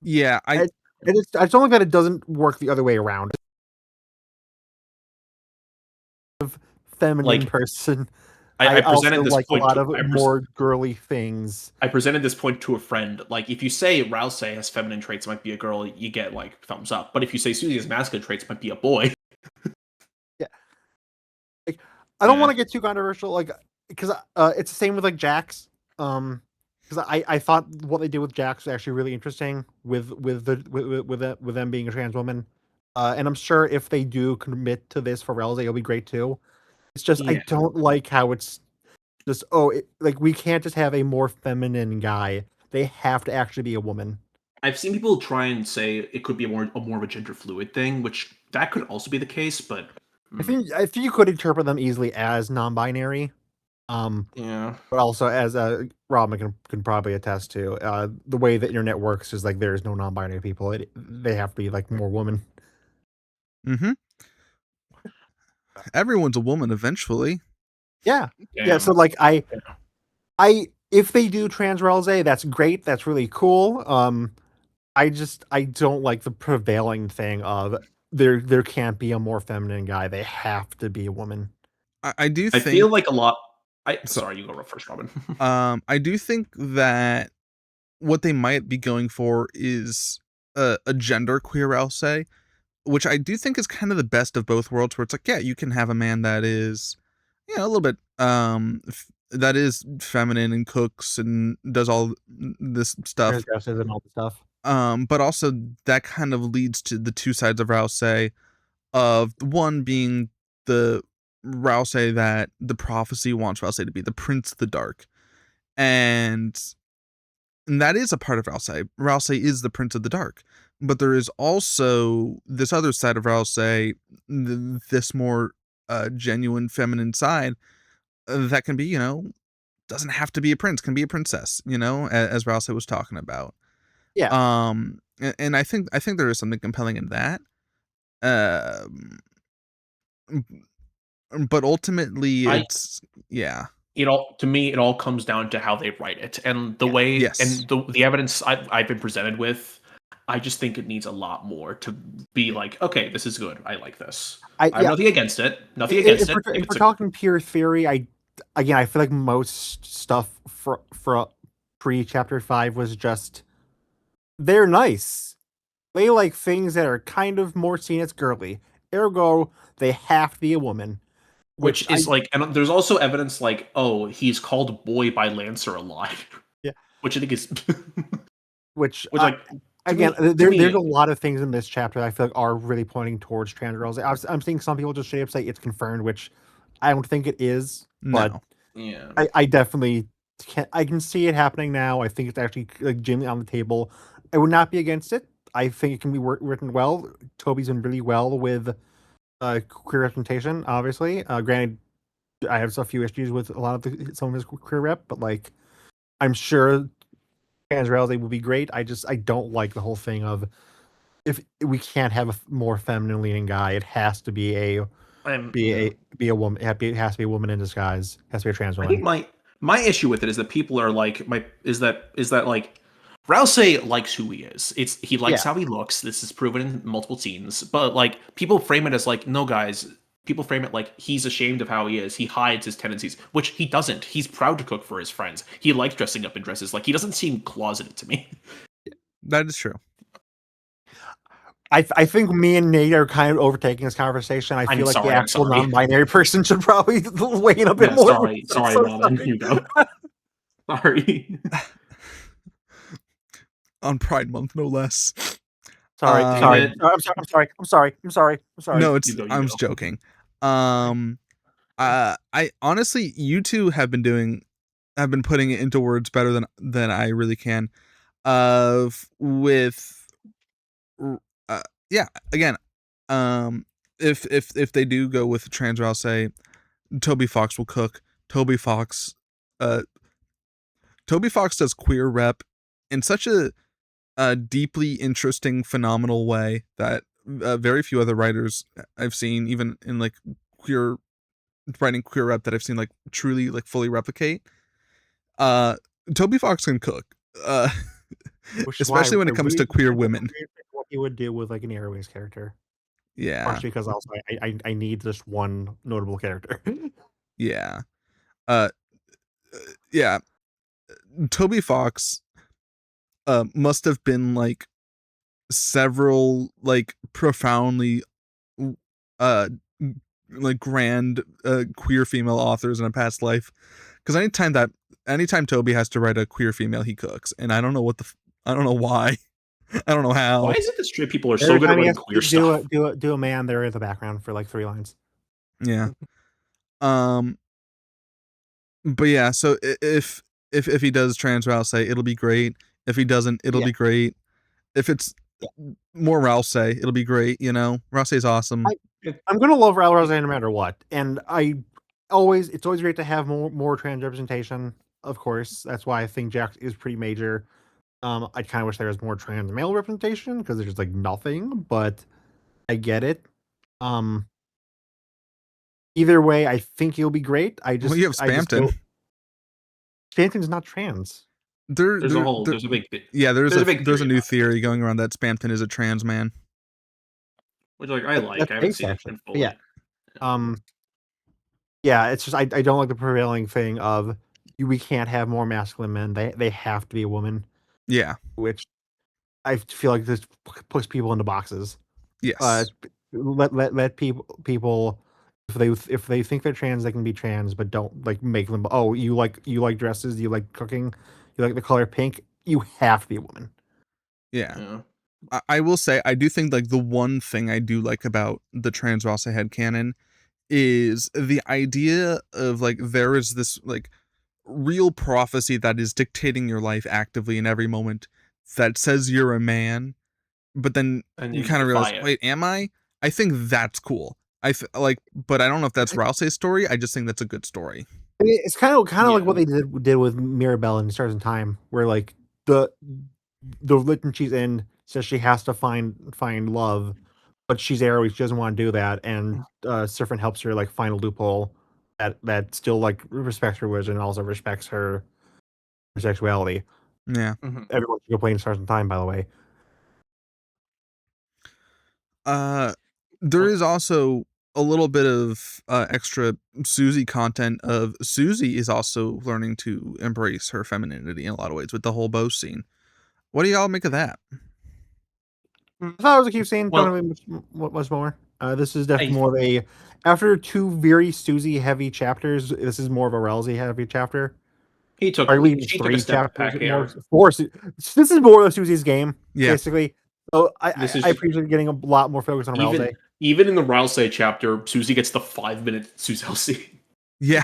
Yeah, I just don't like that it doesn't work the other way around. Feminine Like person. I I presented also this like a point lot to of more girly things. I presented this point to a friend. Like, if you say Rouse has feminine traits, might be a girl, you get like thumbs up. But if you say Susie has masculine traits, might be a boy. Yeah, like I don't want Yeah. to get too controversial, like because it's the same with like Jax. Because I thought what they did with Jax was actually really interesting with them being a trans woman. And I'm sure if they do commit to this for Relze, it'll be great too. It's just I Yeah. don't like how it's just like we can't just have a more feminine guy. They have to actually be a woman. I've seen people try and say it could be more of a gender fluid thing, which that could also be the case, but I think you could interpret them easily as non-binary. yeah. But also as Robin can probably attest to, the way the internet works is like there's no non-binary people. They have to be like more woman. mm-hmm. Everyone's a woman eventually. Yeah, yeah. So Damn. like I if they do trans Relze, that's great. That's really cool. I don't like the prevailing thing of there can't be a more feminine guy. They have to be a woman. I do I feel think like a lot I so. sorry, you go first, Robin. I do think that what they might be going for is a gender queer, I'll say, which I do think is kind of the best of both worlds. Where it's like, yeah, you can have a man that is, a little bit that is feminine and cooks and does all this stuff. Transgressive and all the stuff. But also that kind of leads to the two sides of Rouse, of one being the Rouse that the prophecy wants Rouse to be the Prince of the Dark, and that is a part of Rouse. Rouse is the Prince of the Dark, but there is also this other side of Rouse, this more genuine feminine side that can be, doesn't have to be a prince, can be a princess, as Rouse was talking about. Yeah, And I think there is something compelling in that. Um, but ultimately, I it's yeah, it all to me it all comes down to how they write it and the yeah, way yes, and the evidence I've been presented with. I just think it needs a lot more to be like, okay, this is good, I like this. I have yeah. nothing against it, nothing If against it we're, if if we're it's a talking pure theory, I feel like most stuff for pre chapter 5 was just they're nice. They like things that are kind of more seen as girly. Ergo, they have to be a woman. Which which is like, and there's also evidence like, oh, he's called boy by Lancer a lot. yeah, Which I think is which which like again, to there's me a lot of things in this chapter that I feel like are really pointing towards trans girls. I'm seeing some people just straight up say it's confirmed, which I don't think it is, but no, yeah. I definitely I can see it happening now. I think it's actually like genuinely on the table. I would not be against it. I think it can be written well. Toby's been really well with queer representation. Obviously, granted, I have a few issues with a lot of some of his queer rep, but like I'm sure trans reality will be great. I don't like the whole thing of if we can't have a more feminine leaning guy, it has to be a I'm be yeah. a be a woman. It has to be a woman in disguise. It has to be a trans I think woman. my issue with it is that people are like my is that like Rouse likes who he is. It's he likes Yeah, how he looks. This is proven in multiple scenes. But like people frame it as like, no guys, people frame it like he's ashamed of how he is. He hides his tendencies, which he doesn't. He's proud to cook for his friends. He likes dressing up in dresses. Like he doesn't seem closeted to me. that is true. I think me and Nate are kind of overtaking this conversation. I I'm feel like the sorry. I'm actual sorry. non-binary person should probably weigh in a bit Yeah, more. I'm sorry, so Robin. sorry. You go. Sorry. On Pride Month, no less. Sorry, Damn sorry. Um, it. I'm sorry. I'm sorry. I'm sorry. I'm sorry. I'm sorry. no, You go. You I'm just go. joking. Um, I honestly, you two have been putting it into words better than I really can. with yeah, again, if they do go with trans, I'll say Toby Fox will cook. Toby Fox, uh, Toby Fox does queer rep in such a deeply interesting, phenomenal way that very few other writers I've seen, even in like queer writing queer rep that I've seen like truly like fully replicate. Uh, Toby Fox can cook, uh, Which is why especially when I it comes really to queer want to women. create what he would do with like an Airways character. Yeah, Partially because also I need just one notable character. yeah, uh, yeah. Toby Fox must have been like several like profoundly uh like grand queer female authors in a past life, because anytime Toby has to write a queer female, he cooks, and I don't know I don't know why. I don't know Why how. is it that straight people are so Every good at time he writing has queer to stuff? do a man there in the background for like 3 lines. Yeah. um but yeah, so if he does trans Rouse, it'll be great. If he doesn't, it'll Yeah. be great. If it's more Rouse, it'll be great. Rouse is awesome. I'm gonna love Raul Rosé no matter what, and it's always great to have more trans representation. Of course, that's why I think Jack is pretty major. I kind of wish there was more trans male representation because there's just like nothing, but I get it. Um, Either way, I think he'll be great. Well, you have I just Spamton. don't. Stanton's not trans. There, There's a there, whole there. there's a big Yeah, there's a big there's theory a new about it, theory going around that Spamton is a trans man. which like I like. That's I haven't based seen it actually. in But yeah. fully. Um, yeah, it's just I don't like the prevailing thing of we can't have more masculine men. They have to be a woman, Yeah. which I feel like this puts people into boxes. Uh, Yes. let people if they think they're trans, they can be trans, but don't like make them. Oh, you like dresses, you like cooking, you like the color pink. You have to be a woman. Yeah. Yeah. I will say I do think like the one thing I do like about the trans Rasa headcanon is the idea of like there is this like real prophecy that is dictating your life actively in every moment that says you're a man, but then And you you kind of defy realize, it. wait, am I? I think that's cool. But I don't know if that's Rouse's story. I just think that's a good story. It's kind of like what Yeah. they did with Mirabelle in Stars in Time, where like the the religion she's in says she has to find love, but she's Arrow. She doesn't want to do that, and Surfin helps her like find a loophole that still like respects her religion and also respects her sexuality. Yeah. Mhm. Everyone should go play in Stars in Time, by the way. Uh, there is also a little bit of extra Susie content of Susie is also learning to embrace her femininity in a lot of ways with the whole bow scene. What do y'all make of that? I thought it was a cute scene. Don't Well, know much more. This is definitely I more of a after 2 very Susie heavy chapters. This is more of a Rousey heavy chapter. Or even she took a 3 step chapters back more. here. 4. This is more of Susie's game, Yeah. basically. So This I is appreciate getting a lot more focus on Rousey. even in the Rousey chapter, Susie gets the 5-minute Suzelsi. Yeah.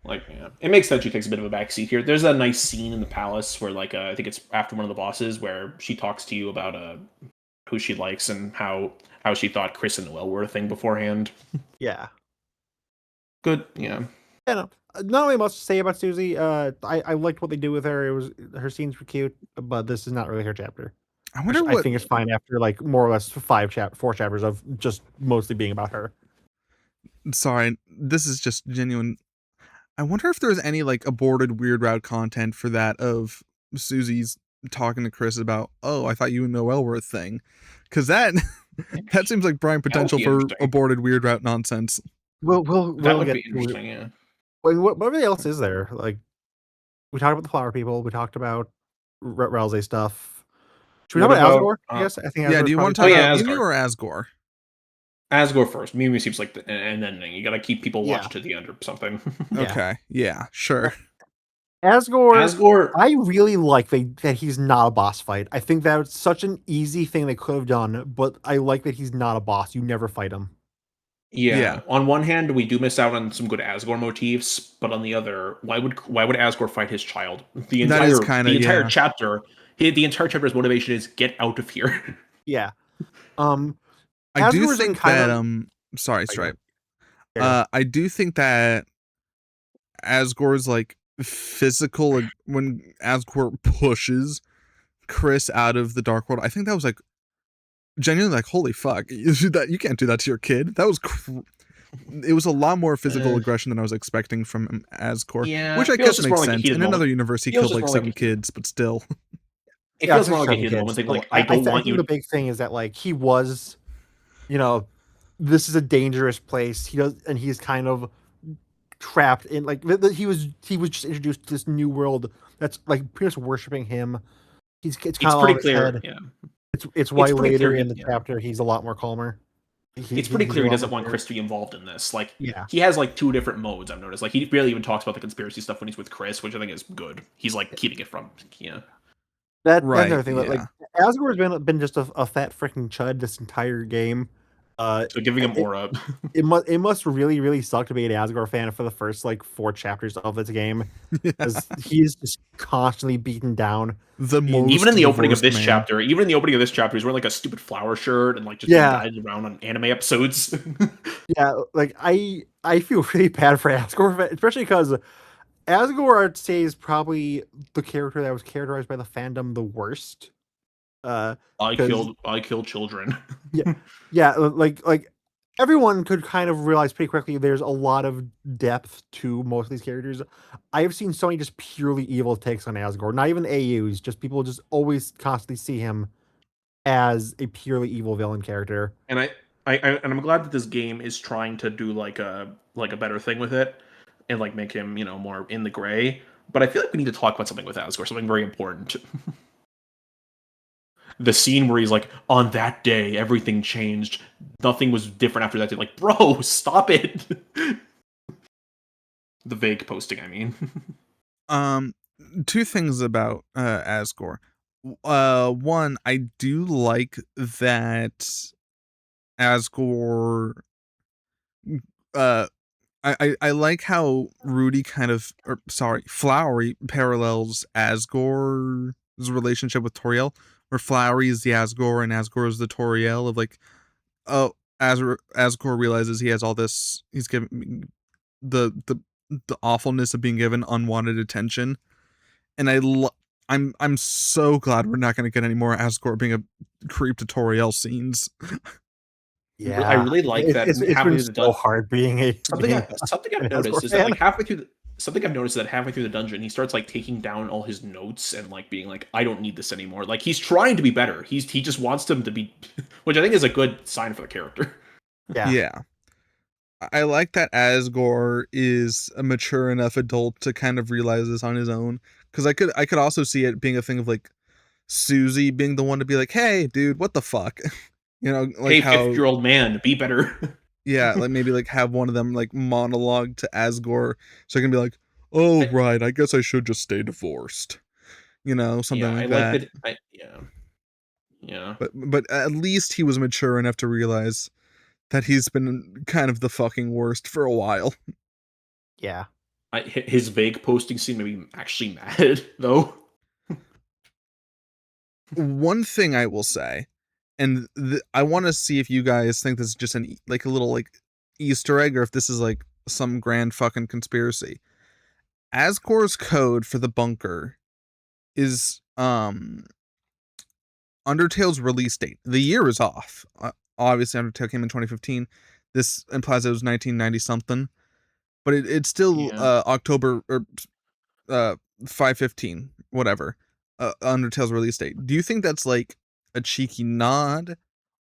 Like, yeah, it makes sense she takes a bit of a backseat here. There's a nice scene in the palace where, like, I think it's after one of the bosses where she talks to you about who she likes and how she thought Chris and Noelle were a thing beforehand. Yeah. Good, yeah. Yeah, no, not really much to say about Susie. I liked what they do with her. Her scenes were cute, but this is not really her chapter. I wonder I what. think it's fine after like more or less 4 chapters of just mostly being about her. Sorry, this is just genuine. I wonder if there's any like aborted Weird Route content for that of Susie's talking to Chris about, oh, I thought you and Noelle were a thing, because that that seems like prime That would potential be for interesting. aborted Weird Route nonsense. That We'll would get be interesting, yeah. what really else is there? Like we talked about the flower people. We talked about Rousey stuff. Should we What talk about about Asgore? I guess I think Yeah, Asgore do is you probably want to Oh talk yeah, about Mew Asgard. or Asgore? Asgore first. Mew seems like and then you gotta keep people Yeah. watch to the end or something. Yeah. Okay, yeah, sure. Asgore. Asgore, I really like that he's not a boss fight. I think that was such an easy thing they could have done, but I like that he's not a boss. You never fight him. Yeah. Yeah, On one hand, we do miss out on some good Asgore motifs, but on the other, why would Asgore fight his child? The that is entire kind the of entire yeah. chapter, the entire chapter's motivation is get out of here. Yeah. Um, I do Asgore's been think kind that of. sorry, I go. Stripe. There you go. I do think that Asgore's like physical when Asgore pushes Chris out of the Dark World. I think that was like genuinely like holy fuck. You can't do that to your kid. That was it was a lot more physical Uh, aggression than I was expecting from Asgore, yeah, which it I feels guess just more makes like a sense. heated In moment. another universe he Feels killed just like more like 7 kids, but still. it Yeah, feels it's more just like a 7 heated moment kids. thing. But Like I don't I want think you. the big thing is that like he was, you know, this is a dangerous place. He does, and he's kind of trapped in like he was just introduced to this new world that's like pretty much worshiping him. It's kind It's of all pretty in his clear. head. Yeah, It's why it's pretty later clear. in the Yeah, chapter he's a lot more calmer. it's pretty He's a clear he lot more doesn't want clear. Chris to be involved in this. Like Yeah, he has like two different modes. I've noticed. Like he barely even talks about the conspiracy stuff when he's with Chris, which I think is good. He's like keeping it from. Yeah. that's Right, another thing. But like yeah. Asgore's been just a fat freaking chud this entire game. So giving him It, aura. it must really suck to be an Asgore fan for the first like 4 chapters of this game, Yeah. because he is just constantly beaten down. The In Even in most the opening of divorced this man. chapter, even in the opening of this chapter, he's wearing like a stupid flower shirt and like just being Yeah, guided around on anime episodes. yeah, like I feel really bad for Asgore, especially because Asgore I'd say is probably the character that was characterized by the fandom the worst. Because I killed children. yeah, yeah, like everyone could kind of realize pretty quickly there's a lot of depth to most of these characters. I have seen so many just purely evil takes on Asgore, not even AUs, just people just always constantly see him as a purely evil villain character. And and I'm glad that this game is trying to do like a better thing with it and like make him, more in the gray. But I feel like we need to talk about something with Asgore, something very important. The scene where he's like, on that day, everything changed. Nothing was different after that day. Like, bro, stop it. The vague posting, I mean. Um, two things about Asgore. One, I do like that Asgore. Uh, I like how Rudy kind of, or sorry, Flowery parallels Asgore's relationship with Toriel, where Flowery is the Asgore and Asgore is the Toriel of like, oh, Asgore realizes he has all this. He's given the the awfulness of being given unwanted attention, and I'm so glad we're not going to get any more Asgore being a creep tutorial scenes. I Yeah, really like that it's halfway been through the so hard being a being something an I've noticed Asgore is that fan. like something I've noticed is that halfway through the dungeon he starts like taking down all his notes and like being like, I don't need this anymore. Like he's trying to be better. He just wants them to be, which I think is a good sign for the character. Yeah, Yeah, I like that Asgore is a mature enough adult to kind of realize this on his own. Because I could also see it being a thing of like Susie being the one to be like, hey, dude, what the fuck, like Hey, how 50-year-old man, be better. yeah, like maybe like have one of them like monologue to Asgore, so I can be like, oh I, right, I guess I should just stay divorced, something yeah, I like like that. that. Yeah. But at least he was mature enough to realize that he's been kind of the fucking worst for a while. yeah, His vague posting scene made me actually mad though. One thing I will say, and I want to see if you guys think this is just like a little like Easter egg, or if this is like some grand fucking conspiracy. Asgore's code for the bunker is Undertale's release date. The year is off. Obviously, Undertale came in 2015. This implies it was 1990 something, but it's still Yeah. October or 5/15, whatever. Undertale's release date. Do you think that's like a cheeky nod,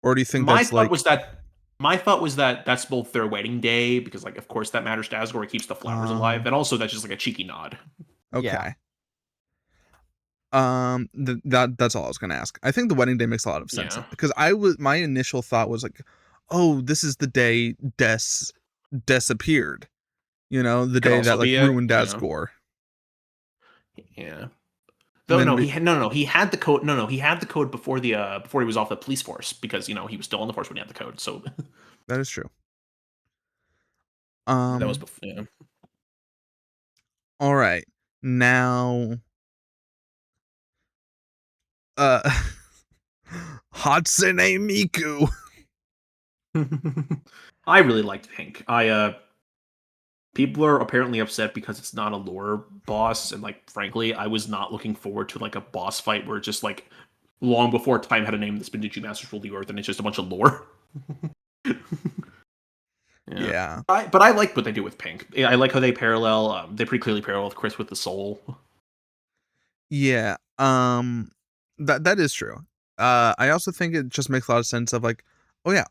or do you think My that's thought like was that my thought was that that's both their wedding day because like of course that matters to Asgore. It keeps the flowers alive, um and also that's just like a cheeky nod. yeah, okay? That's all I was gonna ask. I think the wedding day makes a lot of sense Yeah. because my initial thought was like, oh, this is the day Des appeared. The Could day also that like be it. ruined Yeah. Asgore. Yeah. And Though then no, he had no, he had the code. No, he had the code before he was off the police force because he was still on the force when he had the code. So that is true. That was Um, before. Yeah. all right. Now, uh, Hatsune Miku. I really liked Pink. People are apparently upset because it's not a lore boss, and like frankly, I was not looking forward to like a boss fight where just like long before time had a name, that's been Spindici Masters rule the earth, and it's just a bunch of lore. Yeah, Yeah. but I like what they do with Pink. I like how they parallel. They pretty clearly parallel with Chris with the soul. Yeah. That is true. I also think it just makes a lot of sense of like, oh yeah,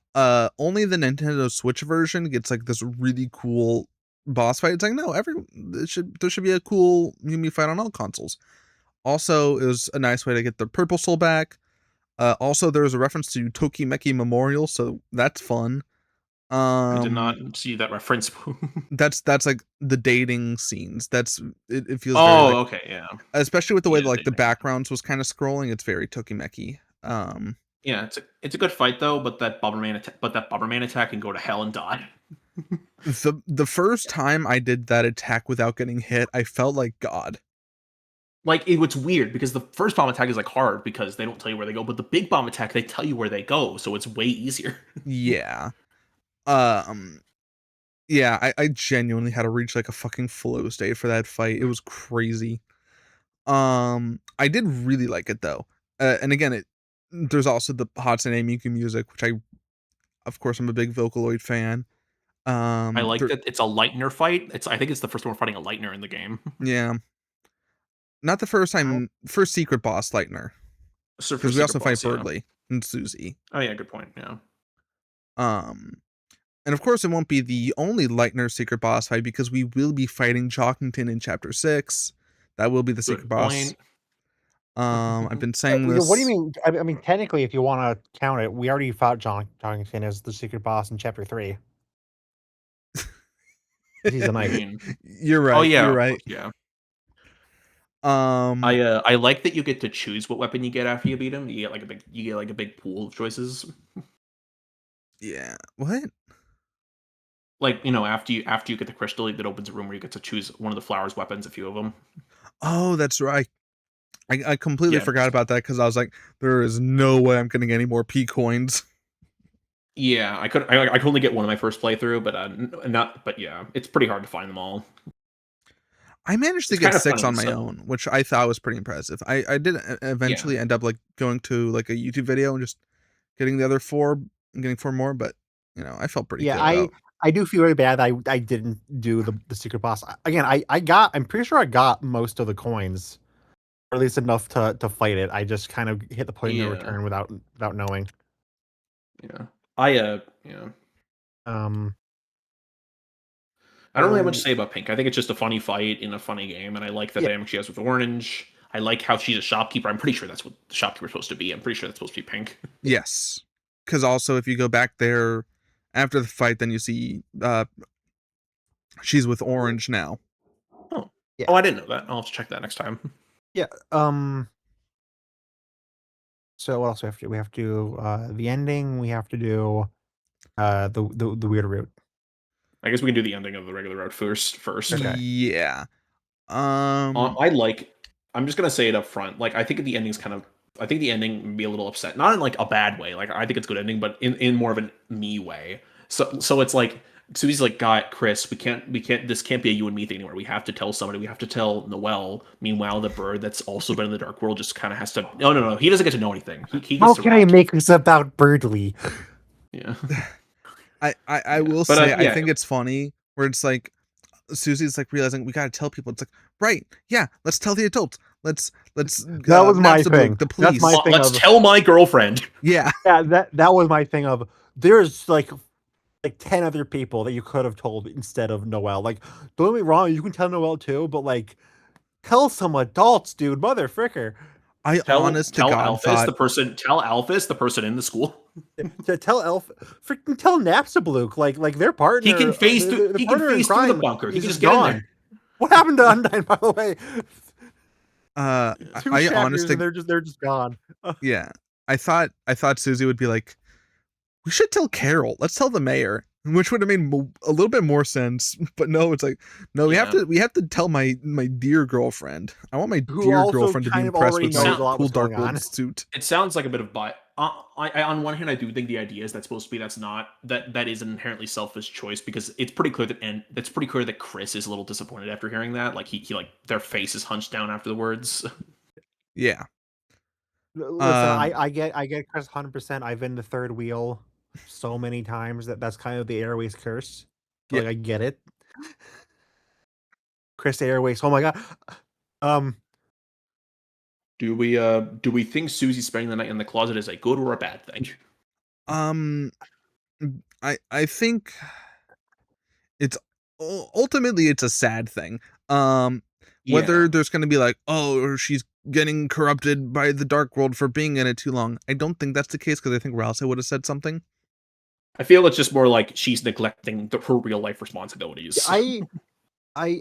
only the Nintendo Switch version gets like this really cool boss fight. It's like, no, there should be a cool Yumi fight on all consoles. Also, it was a nice way to get the Purple Soul back. Also, there was a reference to Tokimeki Memorial, so that's fun. I did not Um, see that reference. that's like the dating scenes. It feels very Oh, like, okay, yeah, especially with the way yeah, that, like the backgrounds was kind of scrolling. It's very Tokimeki. yeah. It's a good fight though, but that Bomberman attack can go to hell and die. The first time I did that attack without getting hit, I felt like God. Like it's weird because the first bomb attack is like hard because they don't tell you where they go, but the big bomb attack they tell you where they go, so it's way easier. Yeah. Um. Yeah. I genuinely had to reach like a fucking flow state for that fight. It was crazy. I did really like it though. And again, there's also the Hatsune Miku music, which of course, I'm a big Vocaloid fan. I like There, that it's a lightner fight. I think it's the first one we're fighting a lightner in the game. yeah, not the first time, first secret boss Lightner, So for because we secret also fight boss, yeah. Birdly and Susie. Oh yeah, good point. Yeah, Um, and of course, it won't be the only Lightner secret boss fight because we will be fighting Jockington in Chapter 6. That will be the secret good boss. point. I've been saying What do you this. mean? I mean, technically, if you want to count it, we already fought Jonathan as the secret boss in Chapter 3. He's a What do you knight. mean? You're Oh right. yeah, You're of right. course, yeah. Um, I like that you get to choose what weapon you get after you beat him. You get like a big pool of choices. yeah. What? Like after you get the crystal, it opens a room where you get to choose one of the flower's weapons, a few of them. Oh, that's right. I completely Yeah, forgot about that because I was like, there is no way I'm getting any more P coins. yeah. I could only get one in my first playthrough, but not. But yeah, it's pretty hard to find them all. I managed to It's get kind of 6 funny. on my So own, which I thought was pretty impressive. I did yeah, eventually end up like going to like a YouTube video and just getting the other 4 and getting 4 more, but I felt pretty Yeah, good about. I do feel really bad that I didn't do the secret boss. Again, I'm pretty sure I got most of the coins, or at least enough to fight it. I just kind of hit the point of no yeah, return without knowing. yeah. Yeah. Um, I don't really have much to so say about Pink. I think it's just a funny fight in a funny game, and I like the yeah, dynamic she has with Orange. I like how she's a shopkeeper. I'm pretty sure that's what the shopkeeper's supposed to be. I'm pretty sure that's supposed to be Pink. Yes. Cuz also if you go back there after the fight then you see she's with Orange now. Oh, yeah, oh, I didn't know that. I'll have to check that next time. yeah. So what else we have to do? We have to do the ending. We have to do the weird route. I guess we can do the ending of the regular route first. Okay. Yeah. Um I like. I'm just gonna say it up front. Like, I think the ending's kind of. I think the ending would be a little upset, not in like a bad way. Like, I think it's a good ending, but in more of a me way. So it's like. So he's like, God, Chris, we can't. This can't be a you and me thing anymore. We have to tell somebody. We have to tell Noelle. Meanwhile, the bird that's also been in the dark world just kind of has to. No. He doesn't get to know anything. He How gets to can I rot. make this about Birdly? Yeah. I Yeah. will But say I yeah. think it's funny where it's like Susie's like realizing we got to tell people. It's like, right, yeah, let's tell the adults. Let's That was my Napstablook, thing. the That's police. my thing Let's of tell my girlfriend. Yeah. yeah. That was my thing of there's like 10 other people that you could have told instead of Noelle. Like, don't get me wrong, you can tell Noelle too, but like, tell some adults, dude. Mother fricker. I honest to God thought Tell Alphys, the person in the school. To tell Elf, freaking tell Napstablook, like their partner, He can phase through the he can partner in phase through the crime bunker. He is can just just get in gone. there. What happened to Undyne, by the way? I 2 honest chapters to and they're just gone. yeah. I thought Susie would be like, we should tell Carol. Let's tell the mayor, which would have made a little bit more sense. But no, it's like, no, Yeah. we have to tell my dear girlfriend. I want my Who dear also girlfriend to be kind of impressed already with knows my a lot cool what's going Dark World on. suit. It sounds like a bit of I on one hand, I do think the idea is that's supposed to be that is an inherently selfish choice, because it's pretty clear that Chris is a little disappointed after hearing that. Like he like their face is hunched down after the words. Yeah. Listen, I get Chris 100%. I've been the third wheel so many times that's kind of the Airways curse. So, Yeah. like, I get it. Chris Airways. Oh my god. Do we think Susie spending the night in the closet is a good or a bad thing? I think it's ultimately it's a sad thing. Whether Yeah. there's going to be like, oh, or she's getting corrupted by the Dark World for being in it too long. I don't think that's the case, because I think Rouse would have said something. I feel it's just more like she's neglecting her real life responsibilities. I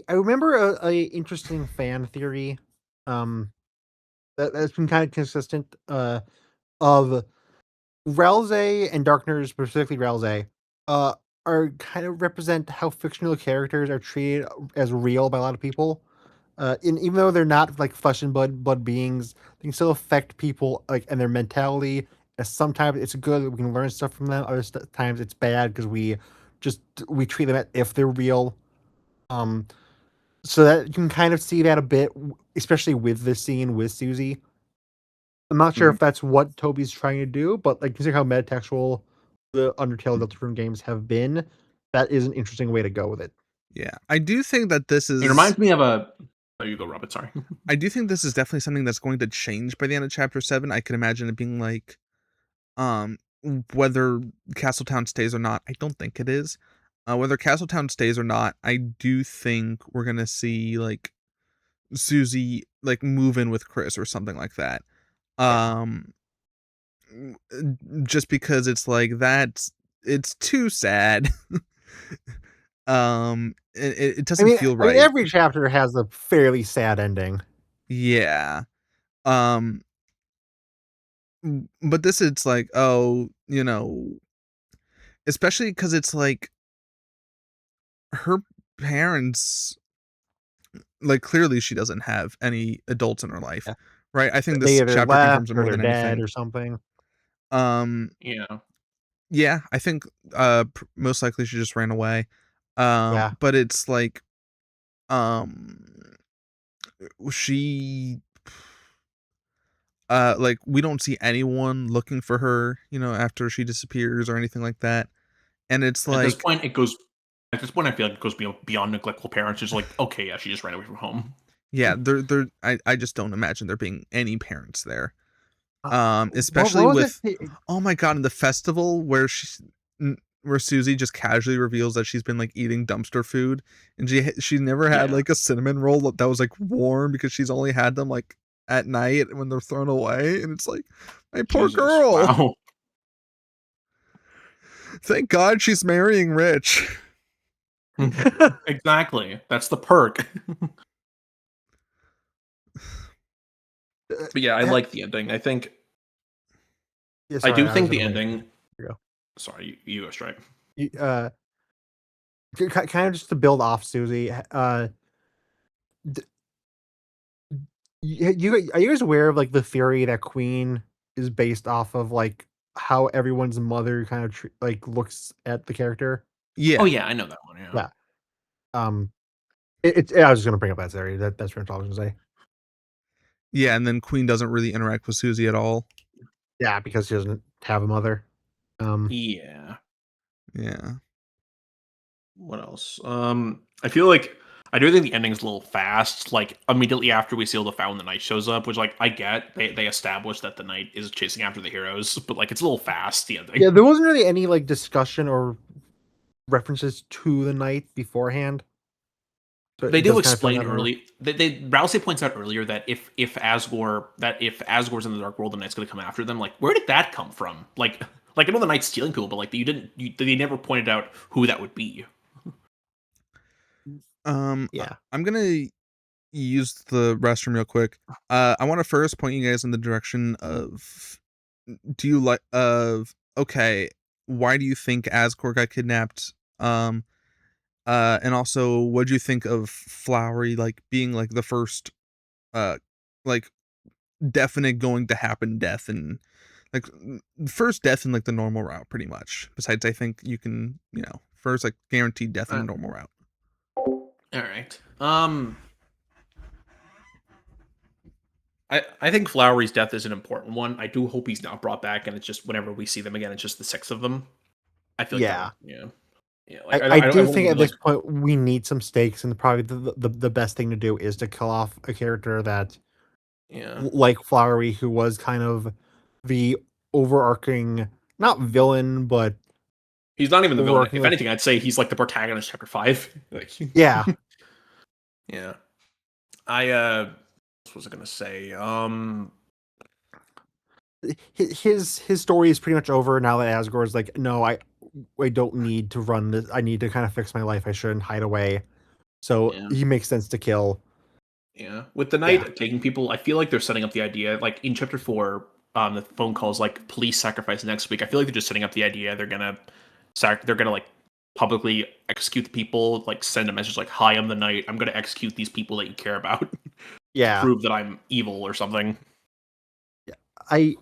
remember a interesting fan theory that's been kind of consistent of Relze and Darkners, specifically Relze, are kind of represent how fictional characters are treated as real by a lot of people. And even though they're not like flesh and blood beings, they can still affect people like and their mentality. Sometimes it's good, we can learn stuff from them. Other times it's bad because we treat them as if they're real. So that you can kind of see that a bit, especially with this scene with Susie. I'm not sure if that's what Toby's trying to do, but like considering how metatextual the Undertale Deltarune games have been, that is an interesting way to go with it. Yeah, I do think that this is. It reminds me of a. Oh, you go, Robert. Sorry. I do think this is definitely something that's going to change by the end of chapter 7. I can imagine it being like, um, whether Castletown stays or not. I don't think it is. Whether Castletown stays or not, I do think we're gonna see like Susie like move in with Chris or something like that. Yeah. Just because it's like it's too sad. It doesn't feel I mean, right. every chapter has a fairly sad ending. Yeah. Um, but this it's like, oh, especially because it's like her parents, like clearly she doesn't have any adults in her life, Yeah. right? I think They this either chapter left confirms it or more they're than dead anything. or something. Yeah. Yeah, I think most likely she just ran away. Yeah. But it's like um she like we don't see anyone looking for her, after she disappears or anything like that. And it's At this like, point, it goes. At this point, I feel like it goes beyond neglectful parents. It's like, okay, yeah, she just ran away from home. yeah, I just don't imagine there being any parents there. What Especially was with, it? oh my god, in the festival where Susie just casually reveals that she's been like eating dumpster food, and she never had Yeah. like a cinnamon roll that was like warm, because she's only had them like at night when they're thrown away, and it's like, my poor Jesus. girl. Wow. Thank God she's marrying rich. Exactly. That's the perk. But yeah, I like the ending. I think. Yeah, I sorry, do I think was the gonna bring- ending. Here you go. Sorry, you go straight. Kind of just to build off Susie. Are you guys aware of like the theory that Queen is based off of like how everyone's mother kind of like looks at the character? Yeah. Oh yeah, I know that one. Yeah. Yeah. Um, I was just gonna bring up that theory. That's what I was gonna say. Yeah, and then Queen doesn't really interact with Susie at all. Yeah, because she doesn't have a mother. Yeah. Yeah. What else? I feel like I do think the ending's a little fast. Like immediately after we seal the fountain, the knight shows up, which like I get they establish that the knight is chasing after the heroes, but like it's a little fast. The ending. Yeah, there wasn't really any like discussion or references to the knight beforehand. So They it do does kind of feel explain that more. early. Rousey points out earlier that if Asgore's in the Dark World, the Knight's going to come after them. Like, where did that come from? Like I know the Knight's stealing people, but like they never pointed out who that would be. Yeah. I'm gonna use the restroom real quick. I want to first point you guys in the direction of, do you like okay? why do you think Asgore got kidnapped? And also, what do you think of Flowery like being like the first, like definite going to happen death and like first death in like the normal route, pretty much. Besides, I think you can, first like guaranteed death in the normal route. All right. I think Flowery's death is an important one. I do hope he's not brought back, and it's just whenever we see them again, it's just the six of them. I feel like that would, Yeah. yeah. I, Like I I do won't think be at like, this point we need some stakes, and probably the best thing to do is to kill off a character that, yeah. like Flowery, who was kind of the overarching, not villain, but He's not even the villain. overarching, If like, anything, I'd say he's like the protagonist, chapter 5. Like, yeah, yeah. What was I gonna say? his story is pretty much over now that Asgore's like, no, I don't need to run this. I need to kind of fix my life. I shouldn't hide away. So Yeah. he makes sense to kill. Yeah. With the Yeah, knight taking people, I feel like they're setting up the idea. Like in chapter 4, the phone calls like police sacrifice next week. I feel like they're just setting up the idea they're gonna like publicly execute the people, like send a message like, "Hi, I'm the knight. I'm gonna execute these people that you care about to yeah. prove that I'm evil or something." I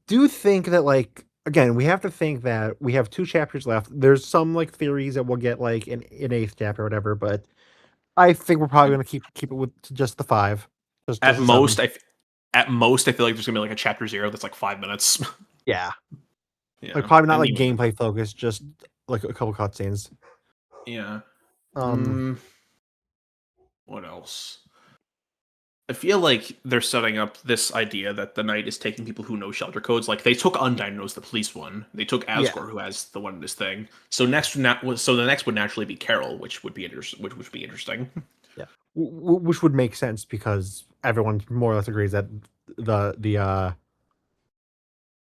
do think that, like, again, we have to think that we have 2 chapters left. There's some, like, theories that we'll get, like, an 8th chapter or whatever, but I think we're probably gonna keep it with just the 5. Just At the 7. most, at most, I feel like there's gonna be like a chapter 0 that's like 5 minutes. Yeah. Like, Yeah, probably not, and like, even gameplay focused, just, like, a couple cutscenes. yeah. Um, Mm, what else? I feel like they're setting up this idea that the knight is taking people who know shelter codes. Like they took Undyne, who knows the police one. They took yeah. Asgore, who has the one in this thing. So the next would naturally be Carol, which would be which would be interesting. Yeah. Which would make sense because everyone more or less agrees that the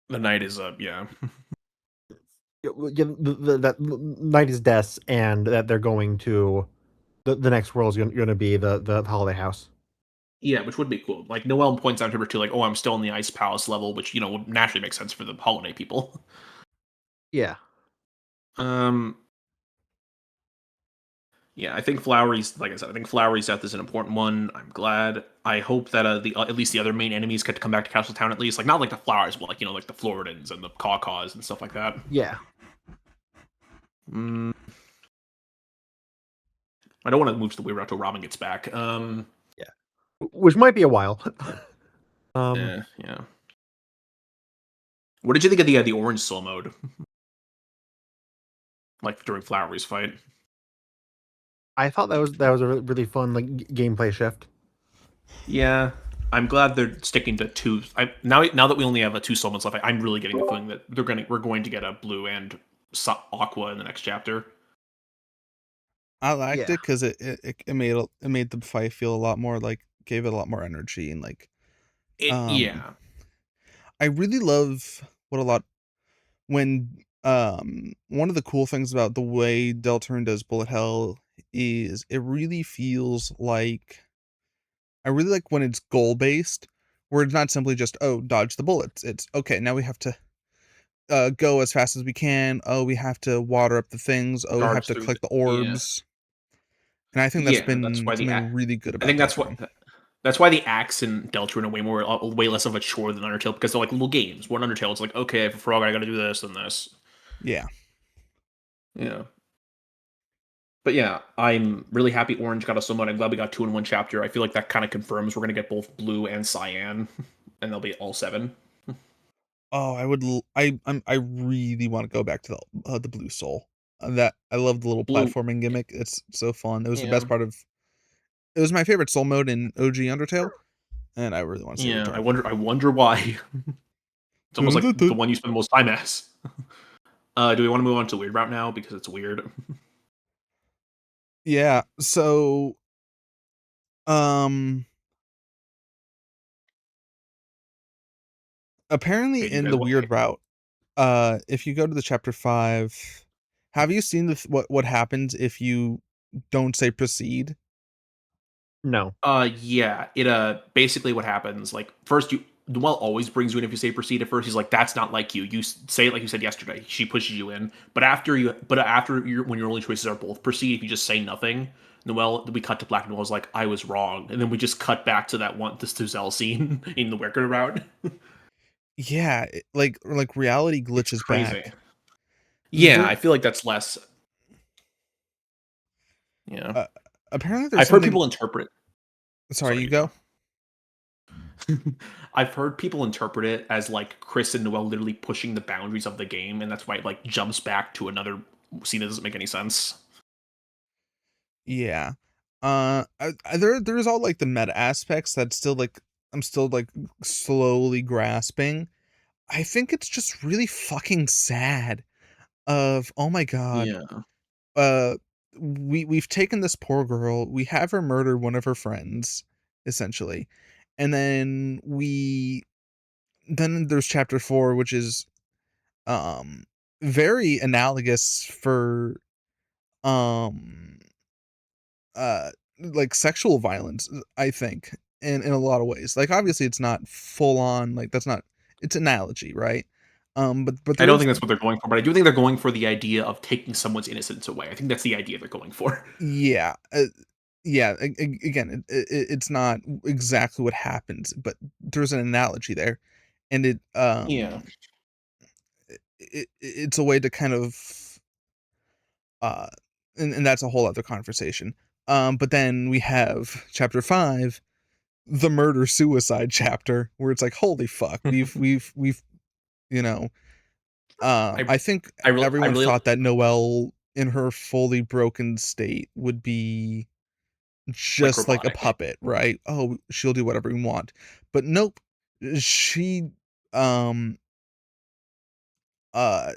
The knight is yeah. that night is deaths and that they're going to the next world is going to be the holiday house. Yeah, which would be cool. Like Noelle points out to her too, like, oh, I'm still in the Ice Palace level, which would naturally make sense for the holiday people. Yeah. Um, Yeah, I think Flowery's, like I said, I think Flowery's death is an important one. I'm glad. I hope that the at least the other main enemies get to come back to Castletown at least. Like not like the Flowers, but like like the Floridans and the Caw-Caws and stuff like that. Yeah. Mm, I don't want to move to the weird route till Robin gets back. Yeah. Which might be a while. Yeah. What did you think of the orange soul mode? Like during Flowery's fight. I thought that was a really fun, like, gameplay shift. Yeah, I'm glad they're sticking to two. Now that we only have two soul modes left, I'm really getting the feeling that we're going to get a blue and aqua in the next chapter. I liked Yeah. it because it made the fight feel a lot more like gave it a lot more energy and like Yeah. I really love what a lot when one of the cool things about the way Deltarune does bullet hell is it really feels like I really like when it's goal based, where it's not simply just dodge the bullets. It's okay, now we have to go as fast as we can. Oh, we have to water up the things. Oh, we have Guards to through collect the yeah. orbs. And I think that's Yeah, that's been why something really good I about think Deltarune. that's why the axe and Deltarune are way less of a chore than Undertale because they're like little games. One Undertale, it's like, okay, if a frog, I gotta do this and this. Yeah. Yeah. But yeah, I'm really happy Orange got us so much. I'm glad we got 2 in 1 chapter. I feel like that kind of confirms we're gonna get both blue and cyan, and they'll be all 7. Oh, I really want to go back to the Blue Soul. That I love the little Blue, platforming gimmick. It's so fun. It was the best yeah, part of. It was my favorite soul mode in OG Undertale, and I really want to see it yeah. return. I wonder why. It's almost like the one you spend the most time as. Do we want to move on to weird route now because it's weird? Yeah. So, um, apparently Hey, do you in guys the want? weird route, if you go to the chapter 5, have you seen what happens if you don't say proceed? No. Yeah. It basically what happens. Like first Noelle always brings you in if you say proceed at first. He's like, that's not like you. You say it like you said yesterday. She pushes you in, but when your only choices are both proceed, if you just say nothing, Noelle, we cut to black. And Noelle's like, I was wrong, and then we just cut back to that one, this Tuzel scene in the worker route. Yeah, like reality It's glitches crazy. back. Yeah, There, I feel like that's less. Yeah, apparently there's I've heard something. people interpret. Sorry, Sorry, you you go. go. I've heard people interpret it as like Chris and Noelle literally pushing the boundaries of the game, and that's why it like jumps back to another scene that doesn't make any sense. Yeah. There's all like the meta aspects that still like I'm still like slowly grasping. I think it's just really fucking sad. Of oh my god, Yeah. uh, we've taken this poor girl, we have her murder one of her friends, essentially, and then there's chapter 4, which is um very analogous for um uh like sexual violence, I think, in a lot of ways. Like obviously it's not full on, like that's not, it's analogy, right? But I there don't is, think that's what they're going for, but I do think they're going for the idea of taking someone's innocence away. I think that's the idea they're going for. yeah, yeah, again, it's not exactly what happens, but there's an analogy there, and Yeah. it's a way to kind of uh and that's a whole other conversation. But then we have chapter 5, the murder suicide chapter, where it's like, holy fuck, we've you know, I I think I everyone really thought that Noelle in her fully broken state would be like just like a robotic. puppet, right? Oh, she'll do whatever we want. But nope. She um uh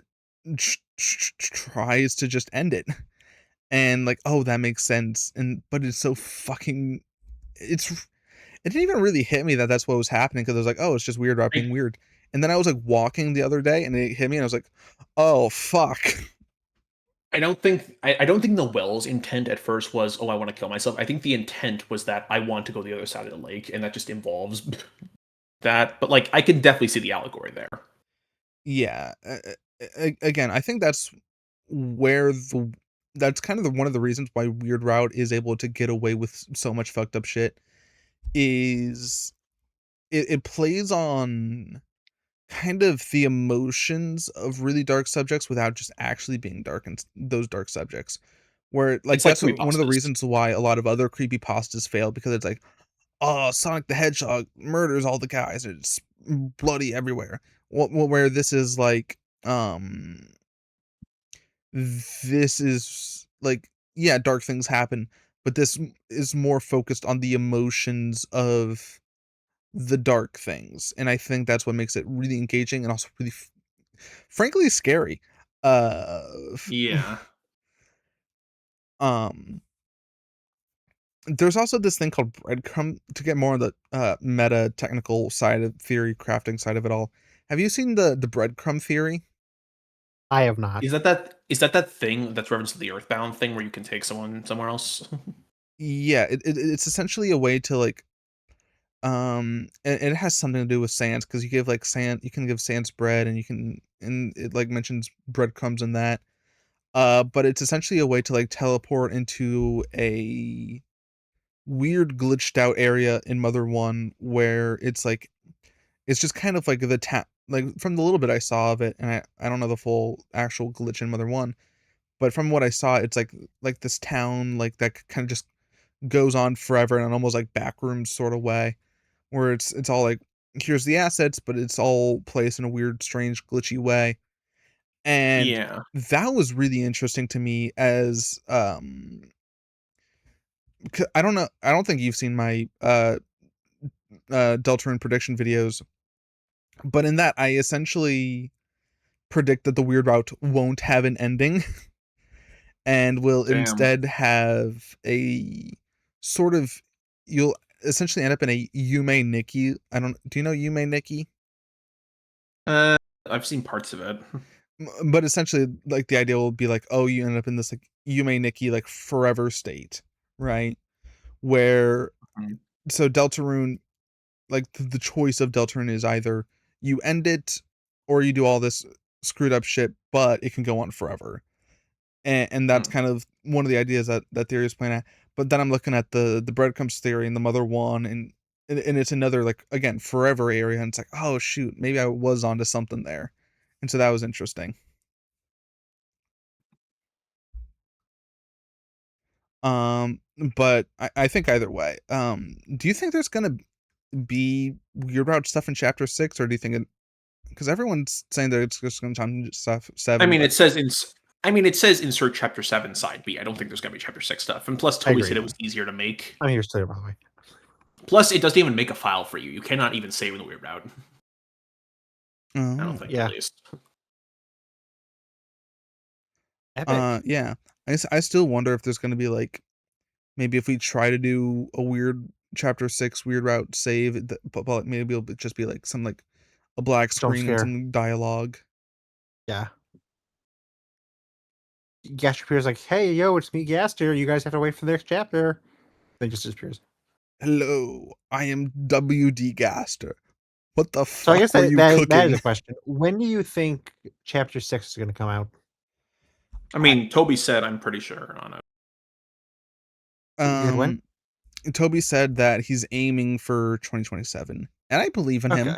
tries to just end it. And like, oh, that makes sense. And but it's so fucking it's it didn't even really hit me that that's what was happening, because I was like, oh, it's just weird about I, being weird. And then I was like walking the other day and it hit me and I was like, oh fuck. I don't think Noelle's intent at first was, oh, I want to kill myself. I think the intent was that I want to go to the other side of the lake, and that just involves that. But like, I can definitely see the allegory there. Yeah. Again, I think where the that's kind of one of the reasons why Weird Route is able to get away with so much fucked up shit is it plays on kind of the emotions of really dark subjects without just actually being dark and those dark subjects. Where like It's like that's one of the creepypastas. reasons why a lot of other creepy pastas fail, because it's like, oh, Sonic the Hedgehog murders all the guys. It's bloody everywhere. Where this is like, this is like, yeah, dark things happen, but this is more focused on the emotions of the dark things, and I think that's what makes it really engaging and also really, frankly, scary. Uh, Yeah. um, there's also this thing called breadcrumb, to get more on the meta technical side of theory crafting side of it all. Have you seen the breadcrumb theory? I have not. Is that thing that's reference to the Earthbound thing where you can take someone somewhere else? Yeah, it's essentially a way to like, it has something to do with sans, because you give like sand, you can give sans bread, and you can, and it like mentions breadcrumbs in that. But it's essentially a way to like teleport into a weird glitched out area in Mother 1, where it's like, it's just kind of like the like from the little bit I saw of it, and I don't know the full actual glitch in Mother 1, but from what I saw, it's like this town like that kind of just goes on forever in an almost like backrooms sort of way, where it's all like, here's the assets, but it's all placed in a weird, strange, glitchy way. And Yeah. that was really interesting to me as I don't know, I don't think you've seen my Deltarune prediction videos, but in that I essentially predict that the Weird Route won't have an ending and will Damn. instead have a sort of, you'll essentially end up in a Yume Nikki. I don't, do you know Yume Nikki? I've seen parts of it. But essentially, like the idea will be like, oh, you end up in this like Yume Nikki like forever state, right? Where Mhm. so Deltarune like the choice of Deltarune is either you end it or you do all this screwed up shit, but it can go on forever. And that's kind of one of the ideas that theory is playing at. But then I'm looking at the breadcrumbs theory and the mother one, and it's another, like, again, forever area, and it's like, oh shoot, maybe I was onto something there. And so that was interesting. But I think either way, do you think there's gonna be weird route stuff in chapter 6, or do you think it, because everyone's saying that it's just gonna time stuff 7, I mean, but it says insert chapter 7 side B. I don't think there's gonna be chapter 6 stuff. And plus, Toby said it was easier to make. I'm here still, by the way. Plus, it doesn't even make a file for you. You cannot even save in the weird route. I don't think, Yeah. at least. Epic. Yeah. I still wonder if there's gonna be, like, maybe if we try to do a weird chapter 6 weird route save, but maybe it'll just be like some, like, a black Jump screen and scare. some dialogue. Yeah. Gaster appears like, hey, yo, it's me, Gaster. You guys have to wait for the next chapter. Then just disappears. Hello, I am WD Gaster. What the So I fuck guess were you that is cooking? a question. When do you think chapter 6 is going to come out? I mean, Toby said, I'm pretty sure on it. When? Toby said that he's aiming for 2027, and I believe in him.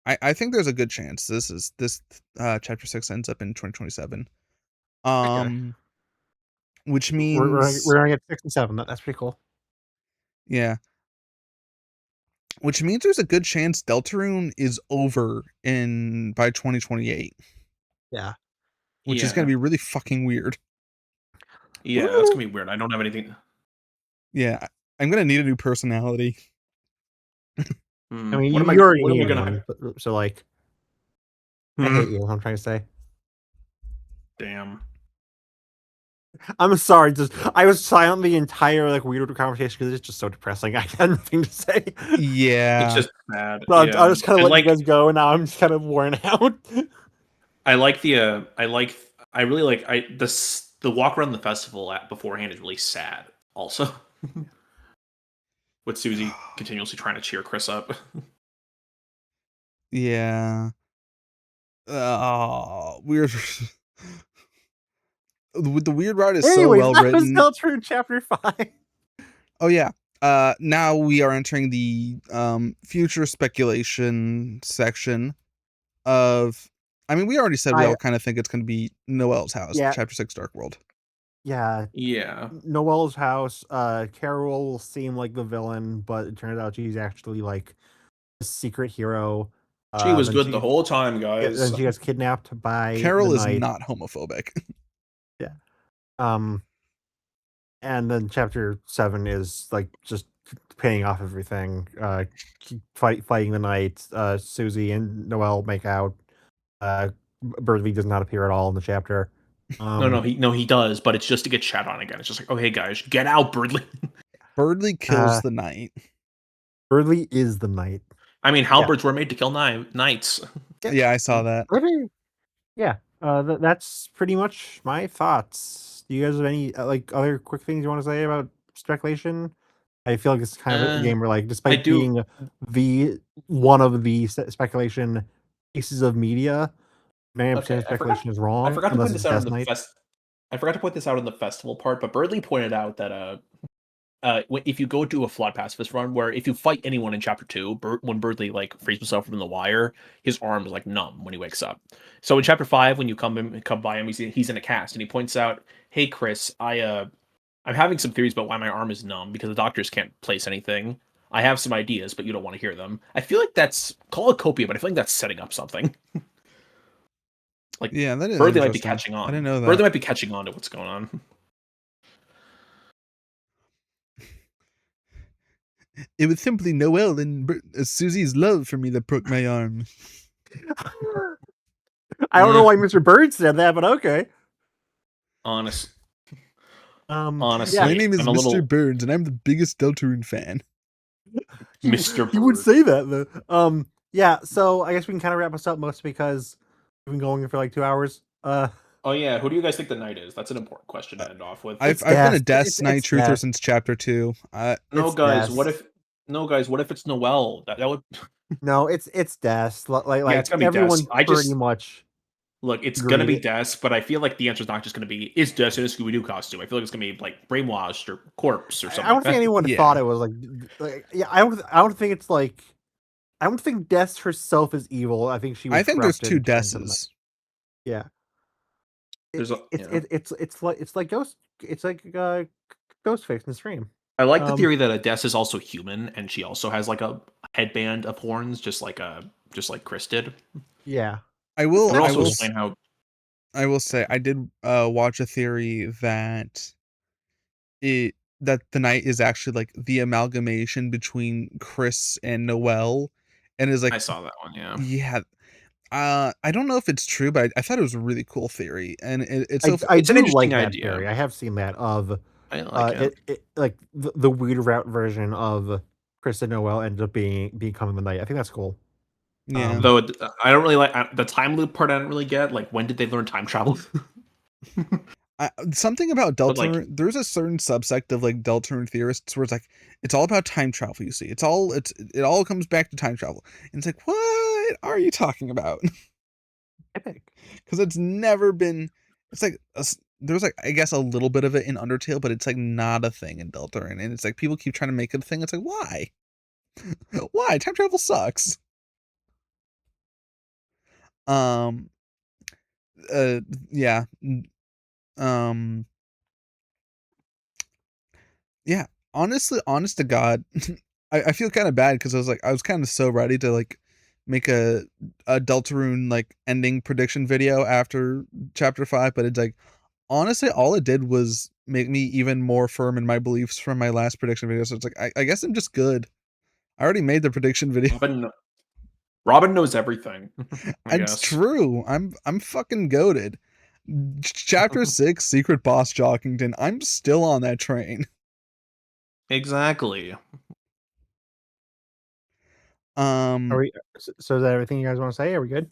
I think there's a good chance this chapter 6 ends up in 2027. Which means we're gonna get 6 and 7. That's pretty cool. Yeah. Which means there's a good chance Deltarune is over by 2028. Yeah. Which is gonna be really fucking weird. Yeah, that's gonna be weird. I don't have anything. Yeah, I'm gonna need a new personality. I mean, you already need one, so like, I hate you. I'm trying to say. Damn. I'm sorry. I was silent the entire like weird conversation because it's just so depressing. I had nothing to say. Yeah, it's just bad. So I just kind of let you guys go, and now I'm just kind of worn out. I really like the walk around the festival beforehand is really sad. Also, with Susie continuously trying to cheer Chris up. Yeah. Weird. The weird route is so well written. That was Deltarune chapter 5. Oh yeah. Now we are entering the future speculation section of. I mean, we already said we all kind of think it's going to be Noelle's house, chapter 6, Dark World. Yeah. Noelle's house. Carol will seem like the villain, but it turns out she's actually like a secret hero. She was good the whole time, guys. Then she gets kidnapped by Carol is not homophobic. Yeah. And then chapter 7 is like just paying off everything. Fighting the knight. Susie and Noelle make out. Birdley does not appear at all in the chapter. No, he does, but it's just to get chat on again. It's just like, oh hey guys, get out, Birdley. Birdley kills the knight. Birdley is the knight. I mean, halberds were made to kill knights. Yeah, I saw that. Yeah, that's pretty much my thoughts. Do you guys have any like other quick things you want to say about speculation? I feel like it's kind of a game where, like, despite being one of the speculation pieces of media, 90% of speculation is wrong. I forgot to put this out in the festival part, but Birdley pointed out that if you go to a flawed pacifist run, where if you fight anyone in chapter 2, when Birdley like frees himself from the wire, his arm is like numb when he wakes up. So in chapter 5, when you come by him, he's in a cast, and he points out, "Hey Chris, I'm having some theories about why my arm is numb because the doctors can't place anything. I have some ideas, but you don't want to hear them." I feel like call it Kofi, but I feel like that's setting up something. Like, yeah, that is Birdley might be catching on. I didn't know that. Birdley might be catching on to what's going on. It was simply Noelle and Susie's love for me that broke my arm. I don't know why Mr. Bird said that, but okay. Honestly, my name is Mr. Burns, and I'm the biggest Deltarune fan. Mr. You would say that though. Yeah. So I guess we can kind of wrap us up, mostly because we've been going for like 2 hours. Oh yeah, who do you guys think the knight is? That's an important question to end off with. I've been a Death Knight truther since chapter 2. No, guys, what if No, guys, what if it's Noelle? That would No, it's Des. yeah, it's gonna be Des. Everyone pretty much Look, it's gonna be agreed. Des, but I feel like the answer's not just gonna be is Des in a Scooby Doo costume. I feel like it's gonna be like brainwashed or corpse or I something don't like think that. anyone Yeah. thought it was like yeah. I don't think it's like. I don't think Des herself is evil. I think she was I think there's two corrupted. Turned to the Des's. yeah. There's a It's like Ghost. It's like Ghostface in the stream. I like the theory that a Des is also human and she also has like a headband of horns, just like Chris did. Yeah. I will. But I also will. explain how I will say I did watch a theory that that the night is actually like the amalgamation between Chris and Noelle, and is like I saw that one. Yeah, yeah. I don't know if it's true, but I thought it was a really cool theory, and it's so I it's an do like interesting that idea. theory. I have seen that of I like it. like the weed route version of Chris and Noel ends up becoming the night. I think that's cool. yeah. Though I don't really like the time loop part. I don't really get. Like, when did they learn time travel? Something about But like, Deltarune. There's a certain subsect of like Deltarune theorists where it's like it's all about time travel. You see, it all comes back to time travel, and it's like, what are you talking about? Epic. Because it's never been. It's like there's like I guess a little bit of it in Undertale, but it's like not a thing in Deltarune, and it's like people keep trying to make it a thing. It's like why? Why time travel sucks? Um. Yeah. Um. Yeah, honestly, honest to God, I feel kind of bad because I was kind of so ready to like make a Deltarune like ending prediction video after chapter 5, but it's like honestly all it did was make me even more firm in my beliefs from my last prediction video. So it's like I guess I'm just good. I already made the prediction video. Robin knows everything. I It's guess true. I'm fucking goaded. Chapter 6, Secret Boss Jockington. I'm still on that train. exactly. Are we? So is that everything you guys want to say? Are we good?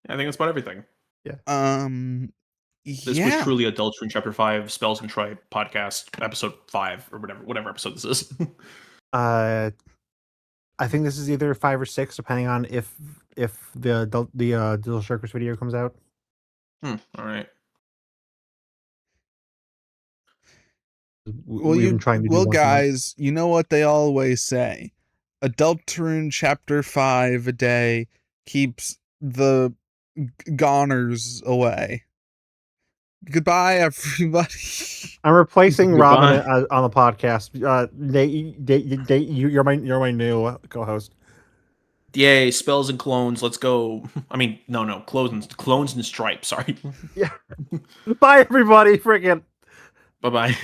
I think that's about everything. This was Yeah. truly Adultery Chapter 5 Spells and Tribe podcast episode 5 or whatever episode this is. I think this is either 5 or 6, depending on if the Digital Circus video comes out. All right. We've been trying to do once a month. Guys, you know what they always say. Adulterune chapter 5 a day keeps the goners away. Goodbye, everybody. I'm replacing Robin Goodbye. on the podcast. Nate, you're my new co-host. Yay, spells and clones, let's go. I mean, no, clones and stripes, sorry. Yeah. Bye, everybody. Friggin'. Bye-bye.